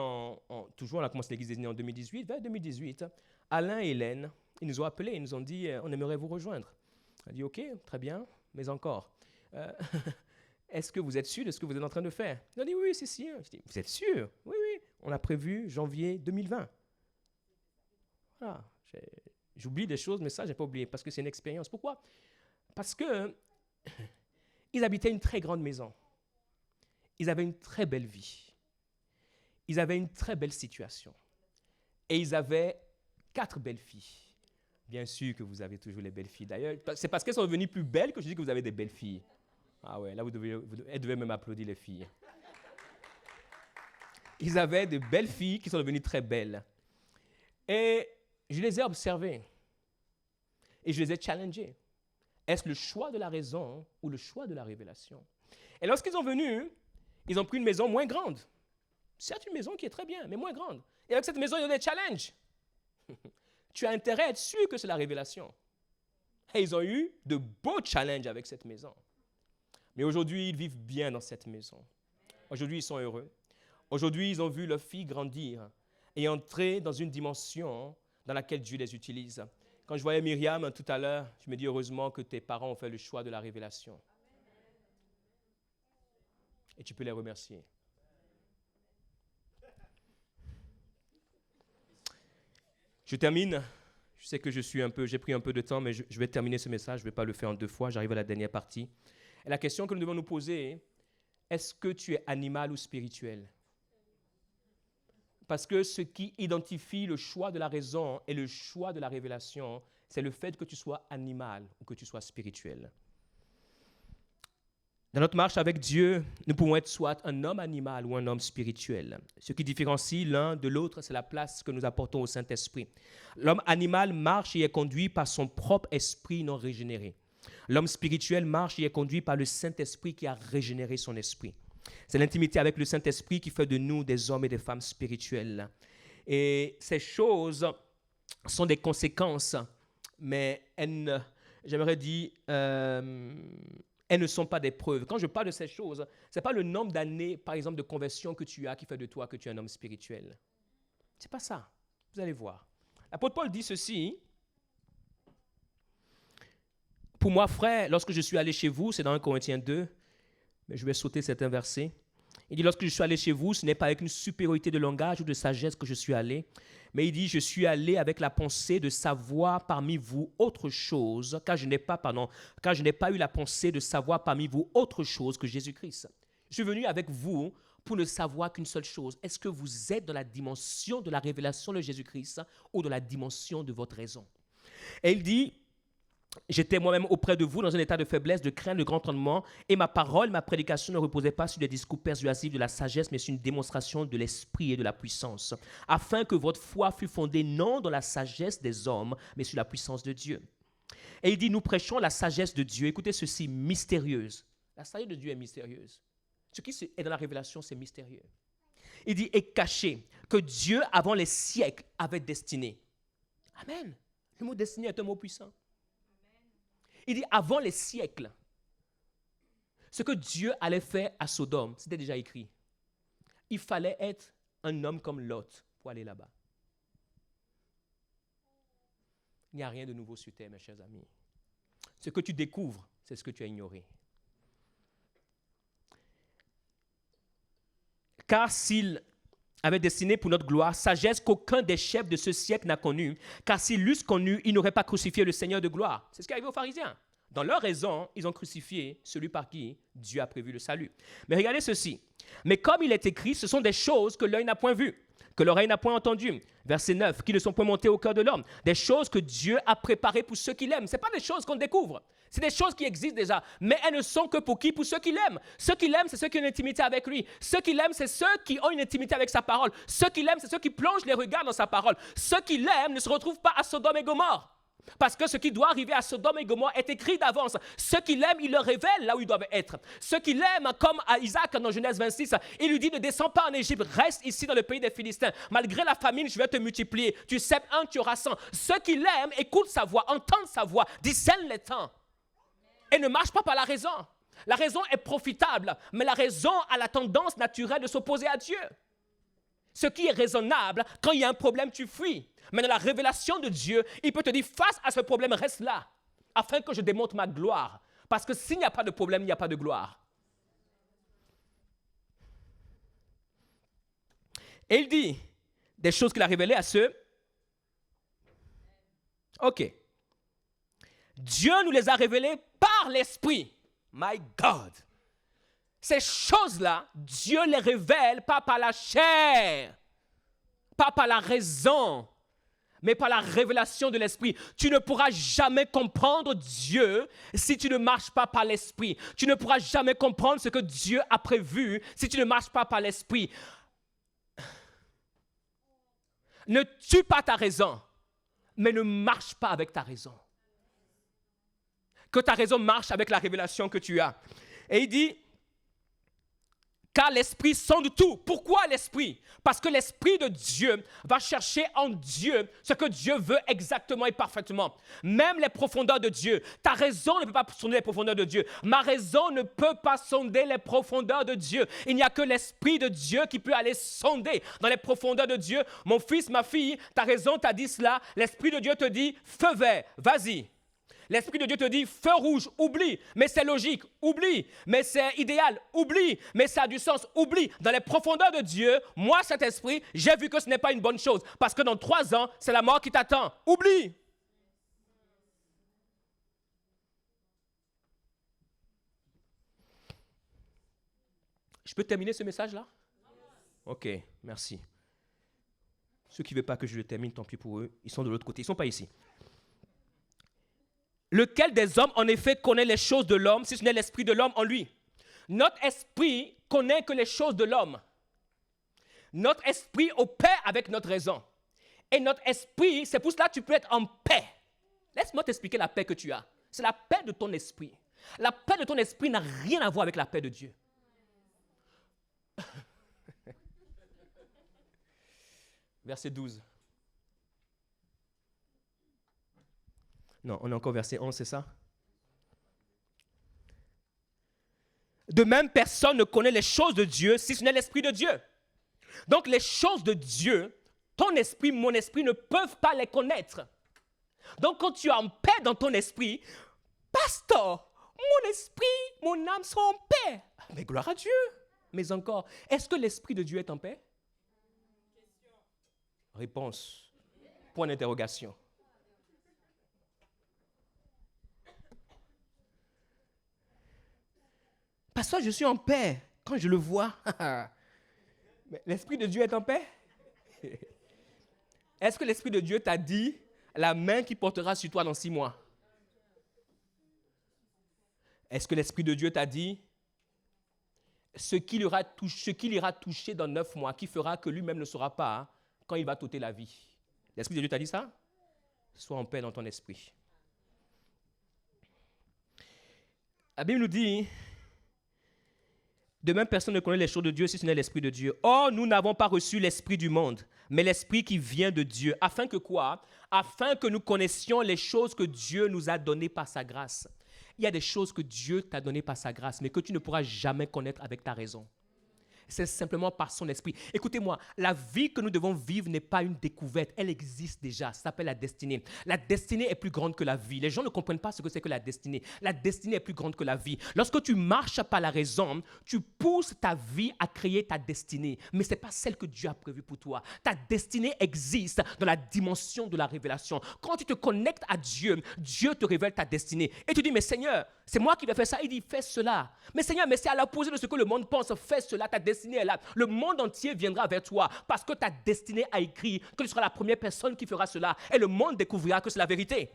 toujours, on a commencé l'Église destinée en 2018, vers 2018, Alain et Hélène, ils nous ont appelés, ils nous ont dit, on aimerait vous rejoindre. On a dit, ok, très bien, mais encore. Est-ce que vous êtes sûr de ce que vous êtes en train de faire? Ils ont dit, oui, c'est sûr. Je dis, vous êtes sûr? Oui, oui. On a prévu janvier 2020. Voilà. J'oublie des choses, mais ça, je n'ai pas oublié, parce que c'est une expérience. Pourquoi? Parce que ils habitaient une très grande maison. Ils avaient une très belle vie. Ils avaient une très belle situation. Et ils avaient 4 belles filles. Bien sûr que vous avez toujours les belles filles. D'ailleurs, c'est parce qu'elles sont devenues plus belles que je dis que vous avez des belles filles. Ah ouais, là, elles devaient même applaudir les filles. Ils avaient de belles filles qui sont devenues très belles. Et je les ai observées. Et je les ai challengées. Est-ce le choix de la raison ou le choix de la révélation? Et lorsqu'ils sont venus, ils ont pris une maison moins grande. C'est une maison qui est très bien, mais moins grande. Et avec cette maison, il y a des challenges. Tu as intérêt à être sûr que c'est la révélation. Et ils ont eu de beaux challenges avec cette maison. Mais aujourd'hui, ils vivent bien dans cette maison. Aujourd'hui, ils sont heureux. Aujourd'hui, ils ont vu leur fille grandir et entrer dans une dimension dans laquelle Dieu les utilise. Quand je voyais Myriam tout à l'heure, je me dis heureusement que tes parents ont fait le choix de la révélation. Et tu peux les remercier. Je termine. Je sais que j'ai pris un peu de temps, mais je vais terminer ce message. Je ne vais pas le faire en 2 fois. J'arrive à la dernière partie. Et la question que nous devons nous poser, est-ce que tu es animal ou spirituel? Parce que ce qui identifie le choix de la raison et le choix de la révélation, c'est le fait que tu sois animal ou que tu sois spirituel. Dans notre marche avec Dieu, nous pouvons être soit un homme animal ou un homme spirituel. Ce qui différencie l'un de l'autre, c'est la place que nous apportons au Saint-Esprit. L'homme animal marche et est conduit par son propre esprit non régénéré. L'homme spirituel marche et est conduit par le Saint-Esprit qui a régénéré son esprit. C'est l'intimité avec le Saint-Esprit qui fait de nous des hommes et des femmes spirituels. Et ces choses sont des conséquences, mais j'aimerais dire, elles ne sont pas des preuves. Quand je parle de ces choses, ce n'est pas le nombre d'années, par exemple, de conversion que tu as qui fait de toi que tu es un homme spirituel. Ce n'est pas ça. Vous allez voir. L'apôtre Paul dit ceci. Pour moi, frère, lorsque je suis allé chez vous, c'est dans 1 Corinthiens 2, mais je vais sauter certains versets. Il dit, lorsque je suis allé chez vous, ce n'est pas avec une supériorité de langage ou de sagesse que je suis allé, mais il dit, je suis allé avec la pensée de savoir parmi vous autre chose, car je n'ai pas eu la pensée de savoir parmi vous autre chose que Jésus-Christ. Je suis venu avec vous pour ne savoir qu'une seule chose. Est-ce que vous êtes dans la dimension de la révélation de Jésus-Christ ou dans la dimension de votre raison? Et il dit, j'étais moi-même auprès de vous dans un état de faiblesse, de crainte, de grand entendement, et ma parole, ma prédication ne reposait pas sur des discours persuasifs de la sagesse, mais sur une démonstration de l'esprit et de la puissance, afin que votre foi fût fondée non dans la sagesse des hommes, mais sur la puissance de Dieu. Et il dit, nous prêchons la sagesse de Dieu, écoutez ceci, mystérieuse. La sagesse de Dieu est mystérieuse. Ce qui est dans la révélation, c'est mystérieux. Il dit, et caché, que Dieu, avant les siècles, avait destiné. Amen. Le mot destiné est un mot puissant. Il dit, avant les siècles, ce que Dieu allait faire à Sodome, c'était déjà écrit. Il fallait être un homme comme Lot pour aller là-bas. Il n'y a rien de nouveau sur terre, mes chers amis. Ce que tu découvres, c'est ce que tu as ignoré. Car s'il avait destinée pour notre gloire, sagesse qu'aucun des chefs de ce siècle n'a connue, car s'ils l'eussent connue, ils n'auraient pas crucifié le Seigneur de gloire. C'est ce qui est arrivé aux pharisiens. Dans leur raison, ils ont crucifié celui par qui Dieu a prévu le salut. Mais regardez ceci. Mais comme il est écrit, ce sont des choses que l'œil n'a point vues, que l'oreille n'a point entendues. Verset 9, qui ne sont point montées au cœur de l'homme. Des choses que Dieu a préparées pour ceux qui l'aiment. Ce n'est pas des choses qu'on découvre. C'est des choses qui existent déjà. Mais elles ne sont que pour qui? Pour ceux qui l'aiment. Ceux qui l'aiment, c'est ceux qui ont une intimité avec lui. Ceux qui l'aiment, c'est ceux qui ont une intimité avec sa parole. Ceux qui l'aiment, c'est ceux qui plongent les regards dans sa parole. Ceux qui l'aiment ne se retrouvent pas à Sodome et Gomorrhe. Parce que ce qui doit arriver à Sodome et Gomorrhe est écrit d'avance. Ceux qui l'aiment, il leur révèle là où ils doivent être. Ceux qui l'aiment, comme à Isaac dans Genèse 26, il lui dit ne descends pas en Égypte, reste ici dans le pays des Philistins. Malgré la famine, je vais te multiplier. Tu sèmes un, tu auras 100. Ceux qui l'aiment, écoutent sa voix, entendent sa voix, discernent les temps. Et ne marchent pas par la raison. La raison est profitable, mais la raison a la tendance naturelle de s'opposer à Dieu. Ce qui est raisonnable, quand il y a un problème, tu fuis. Mais dans la révélation de Dieu, il peut te dire, face à ce problème, reste là, afin que je démontre ma gloire. Parce que s'il n'y a pas de problème, il n'y a pas de gloire. Et il dit des choses qu'il a révélées à ceux. Ok. Dieu nous les a révélées par l'Esprit. My God. Ces choses-là, Dieu les révèle pas par la chair, pas par la raison, mais par la révélation de l'Esprit. Tu ne pourras jamais comprendre Dieu si tu ne marches pas par l'Esprit. Tu ne pourras jamais comprendre ce que Dieu a prévu si tu ne marches pas par l'Esprit. Ne tue pas ta raison, mais ne marche pas avec ta raison. Que ta raison marche avec la révélation que tu as. Et il dit, car l'Esprit sonde tout. Pourquoi l'Esprit? Parce que l'Esprit de Dieu va chercher en Dieu ce que Dieu veut exactement et parfaitement. Même les profondeurs de Dieu. Ta raison ne peut pas sonder les profondeurs de Dieu. Ma raison ne peut pas sonder les profondeurs de Dieu. Il n'y a que l'Esprit de Dieu qui peut aller sonder dans les profondeurs de Dieu. Mon fils, ma fille, ta raison t'a dit cela. L'Esprit de Dieu te dit, feu vert, vas-y. L'Esprit de Dieu te dit, feu rouge, oublie, mais c'est logique, oublie, mais c'est idéal, oublie, mais ça a du sens, oublie. Dans les profondeurs de Dieu, moi, cet esprit, j'ai vu que ce n'est pas une bonne chose, parce que dans 3 ans, c'est la mort qui t'attend, oublie. Je peux terminer ce message-là? Ok, merci. Ceux qui ne veulent pas que je le termine, tant pis pour eux, ils sont de l'autre côté, ils ne sont pas ici. Lequel des hommes, en effet, connaît les choses de l'homme, si ce n'est l'esprit de l'homme en lui? Notre esprit connaît que les choses de l'homme. Notre esprit opère avec notre raison. Et notre esprit, c'est pour cela que tu peux être en paix. Laisse-moi t'expliquer la paix que tu as. C'est la paix de ton esprit. La paix de ton esprit n'a rien à voir avec la paix de Dieu. Verset 12. Non, on est encore verset 11, c'est ça? De même, personne ne connaît les choses de Dieu si ce n'est l'Esprit de Dieu. Donc, les choses de Dieu, ton esprit, mon esprit ne peuvent pas les connaître. Donc, quand tu es en paix dans ton esprit, pasteur, mon esprit, mon âme sont en paix. Mais gloire à Dieu. Mais encore, est-ce que l'Esprit de Dieu est en paix? Réponse. Point d'interrogation. Parce que je suis en paix quand je le vois. Mais l'Esprit de Dieu est en paix? Est-ce que l'Esprit de Dieu t'a dit la main qui portera sur toi dans 6 mois? Est-ce que l'Esprit de Dieu t'a dit ce qu'il ira toucher dans 9 mois, qui fera que lui-même ne saura pas quand il va t'ôter la vie? L'Esprit de Dieu t'a dit ça? Sois en paix dans ton esprit. La Bible nous dit, de même, personne ne connaît les choses de Dieu si ce n'est l'Esprit de Dieu. Or, nous n'avons pas reçu l'Esprit du monde, mais l'Esprit qui vient de Dieu. Afin que quoi? Afin que nous connaissions les choses que Dieu nous a données par sa grâce. Il y a des choses que Dieu t'a données par sa grâce, mais que tu ne pourras jamais connaître avec ta raison. C'est simplement par son esprit. Écoutez-moi, la vie que nous devons vivre n'est pas une découverte. Elle existe déjà. Ça s'appelle la destinée. La destinée est plus grande que la vie. Les gens ne comprennent pas ce que c'est que la destinée. La destinée est plus grande que la vie. Lorsque tu marches par la raison, tu pousses ta vie à créer ta destinée. Mais ce n'est pas celle que Dieu a prévue pour toi. Ta destinée existe dans la dimension de la révélation. Quand tu te connectes à Dieu, Dieu te révèle ta destinée. Et tu dis, mais Seigneur, c'est moi qui vais faire ça. Il dit, fais cela. Mais Seigneur, mais c'est à l'opposé de ce que le monde pense. Fais cela, ta destinée est là. Le monde entier viendra vers toi parce que ta destinée a écrit que tu seras la première personne qui fera cela. Et le monde découvrira que c'est la vérité.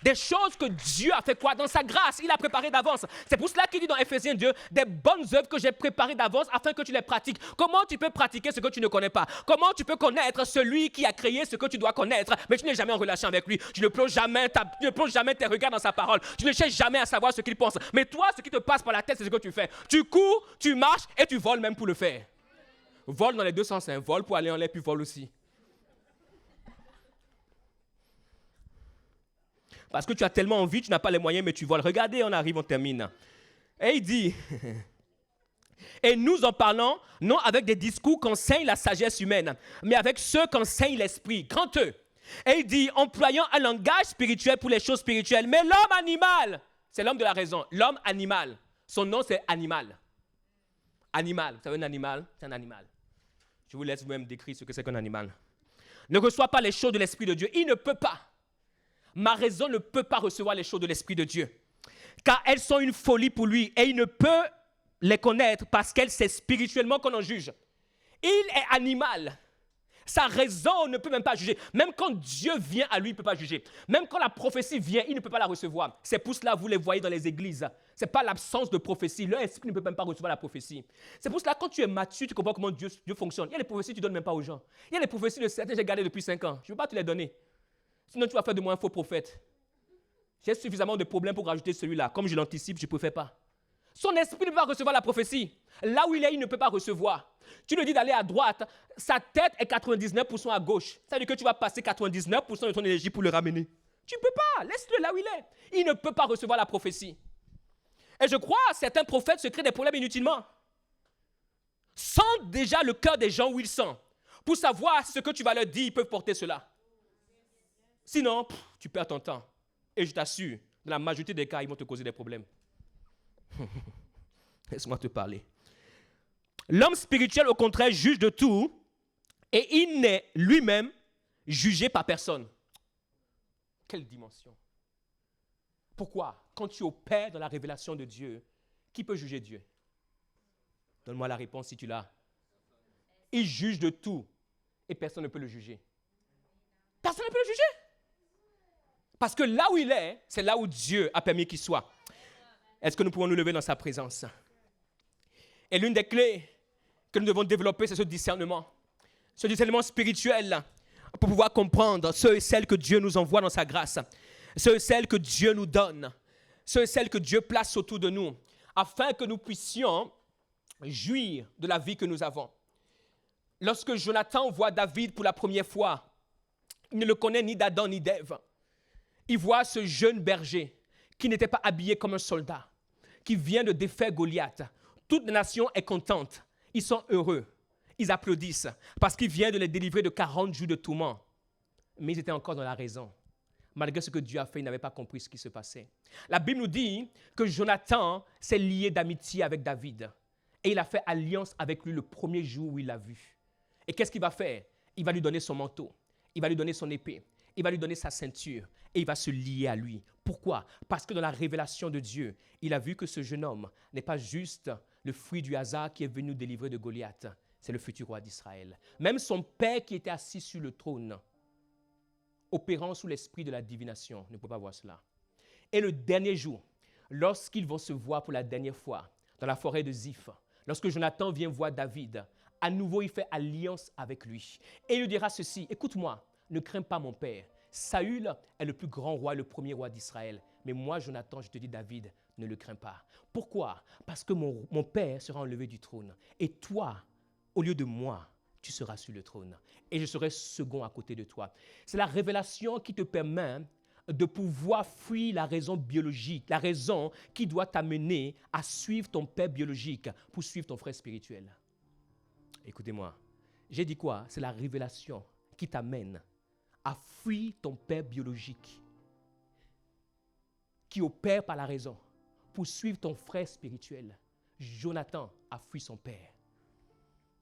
Des choses que Dieu a fait quoi? Dans sa grâce, il a préparé d'avance. C'est pour cela qu'il dit dans Éphésiens 2, des bonnes œuvres que j'ai préparées d'avance afin que tu les pratiques. Comment tu peux pratiquer ce que tu ne connais pas? Comment tu peux connaître celui qui a créé ce que tu dois connaître, mais tu n'es jamais en relation avec lui? Tu ne plonges jamais tes regards dans sa parole. Tu ne cherches jamais à savoir ce qu'il pense. Mais toi, ce qui te passe par la tête, c'est ce que tu fais. Tu cours, tu marches et tu voles même pour le faire. Vole dans les deux sens. Vole pour aller en l'air, puis vole aussi. Parce que tu as tellement envie, tu n'as pas les moyens, mais tu voles. Regardez, on arrive, on termine. Et il dit, et nous en parlons, non avec des discours qu'enseigne la sagesse humaine, mais avec ceux qu'enseigne l'esprit, grand eux. Et il dit, employant un langage spirituel pour les choses spirituelles, mais l'homme animal, c'est l'homme de la raison, l'homme animal, son nom c'est animal. Animal, vous savez un animal, c'est un animal. Je vous laisse vous-même décrire ce que c'est qu'un animal. Ne reçoit pas les choses de l'Esprit de Dieu, il ne peut pas. Ma raison ne peut pas recevoir les choses de l'Esprit de Dieu, car elles sont une folie pour lui et il ne peut les connaître parce qu'elles, c'est spirituellement qu'on en juge. Il est animal. Sa raison ne peut même pas juger. Même quand Dieu vient à lui, il ne peut pas juger. Même quand la prophétie vient, il ne peut pas la recevoir. C'est pour cela que vous les voyez dans les églises. Ce n'est pas l'absence de prophétie. Leur esprit ne peut même pas recevoir la prophétie. C'est pour cela que quand tu es mature, tu comprends comment Dieu fonctionne. Il y a des prophéties que tu ne donnes même pas aux gens. Il y a des prophéties de certains que j'ai gardées depuis 5 ans. Je ne veux pas te les donner. Sinon, tu vas faire de moi un faux prophète. J'ai suffisamment de problèmes pour rajouter celui-là. Comme je l'anticipe, je ne préfère pas. Son esprit ne peut pas recevoir la prophétie. Là où il est, il ne peut pas recevoir. Tu lui dis d'aller à droite, sa tête est 99% à gauche. Ça veut dire que tu vas passer 99% de ton énergie pour le ramener. Tu ne peux pas. Laisse-le là où il est. Il ne peut pas recevoir la prophétie. Et je crois que certains prophètes se créent des problèmes inutilement. Sens déjà le cœur des gens où ils sont. Pour savoir ce que tu vas leur dire, ils peuvent porter cela. Sinon, tu perds ton temps. Et je t'assure, dans la majorité des cas, ils vont te causer des problèmes. Laisse-moi te parler. L'homme spirituel, au contraire, juge de tout et il n'est lui-même jugé par personne. Quelle dimension! Pourquoi? Quand tu opères dans la révélation de Dieu, qui peut juger Dieu? Donne-moi la réponse si tu l'as. Il juge de tout et personne ne peut le juger. Personne ne peut le juger. Parce que là où il est, c'est là où Dieu a permis qu'il soit. Est-ce que nous pouvons nous lever dans sa présence? Et l'une des clés que nous devons développer, c'est ce discernement spirituel pour pouvoir comprendre ceux et celles que Dieu nous envoie dans sa grâce, ceux et celles que Dieu nous donne, ceux et celles que Dieu place autour de nous, afin que nous puissions jouir de la vie que nous avons. Lorsque Jonathan voit David pour la première fois, il ne le connaît ni d'Adam ni d'Ève. Il voit ce jeune berger qui n'était pas habillé comme un soldat, qui vient de défaire Goliath. Toute la nation est contente. Ils sont heureux. Ils applaudissent parce qu'il vient de les délivrer de 40 jours de tourment. Mais ils étaient encore dans la raison. Malgré ce que Dieu a fait, ils n'avaient pas compris ce qui se passait. La Bible nous dit que Jonathan s'est lié d'amitié avec David. Et il a fait alliance avec lui le premier jour où il l'a vu. Et qu'est-ce qu'il va faire? Il va lui donner son manteau. Il va lui donner son épée. Il va lui donner sa ceinture et il va se lier à lui. Pourquoi? Parce que dans la révélation de Dieu, il a vu que ce jeune homme n'est pas juste le fruit du hasard qui est venu délivrer de Goliath. C'est le futur roi d'Israël. Même son père qui était assis sur le trône, opérant sous l'esprit de la divination, ne peut pas voir cela. Et le dernier jour, lorsqu'ils vont se voir pour la dernière fois dans la forêt de Ziph, lorsque Jonathan vient voir David, à nouveau il fait alliance avec lui. Et il lui dira ceci: écoute-moi, ne crains pas mon père. Saül est le plus grand roi, le premier roi d'Israël. Mais moi, Jonathan, je te dis, David, ne le crains pas. Pourquoi? Parce que mon père sera enlevé du trône. Et toi, au lieu de moi, tu seras sur le trône. Et je serai second à côté de toi. C'est la révélation qui te permet de pouvoir fuir la raison biologique, la raison qui doit t'amener à suivre ton père biologique pour suivre ton frère spirituel. Écoutez-moi, j'ai dit quoi? C'est la révélation qui t'amène à fuir ton père biologique, qui opère par la raison, pour suivre ton frère spirituel. Jonathan a fui son père.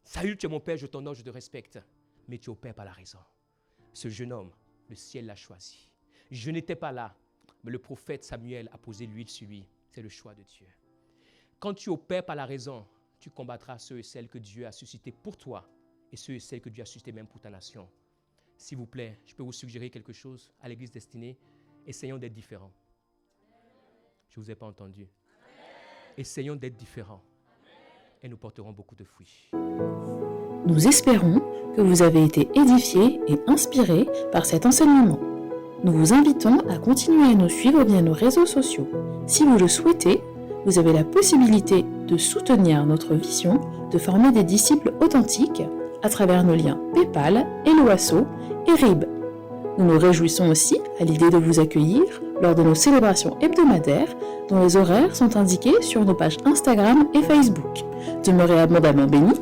Saül, tu es mon père, je t'honore, je te respecte, mais tu opères par la raison. Ce jeune homme, le ciel l'a choisi. Je n'étais pas là, mais le prophète Samuel a posé l'huile sur lui. C'est le choix de Dieu. Quand tu opères par la raison, tu combattras ceux et celles que Dieu a suscités pour toi et ceux et celles que Dieu a suscités même pour ta nation. S'il vous plaît, je peux vous suggérer quelque chose à l'Église destinée. Essayons d'être différents. Je ne vous ai pas entendu. Essayons d'être différents et nous porterons beaucoup de fruits. Nous espérons que vous avez été édifiés et inspirés par cet enseignement. Nous vous invitons à continuer à nous suivre via nos réseaux sociaux. Si vous le souhaitez, vous avez la possibilité de soutenir notre vision de former des disciples authentiques à travers nos liens PayPal, Helloasso et RIB. Nous nous réjouissons aussi à l'idée de vous accueillir lors de nos célébrations hebdomadaires dont les horaires sont indiqués sur nos pages Instagram et Facebook. Demeurez abondamment bénis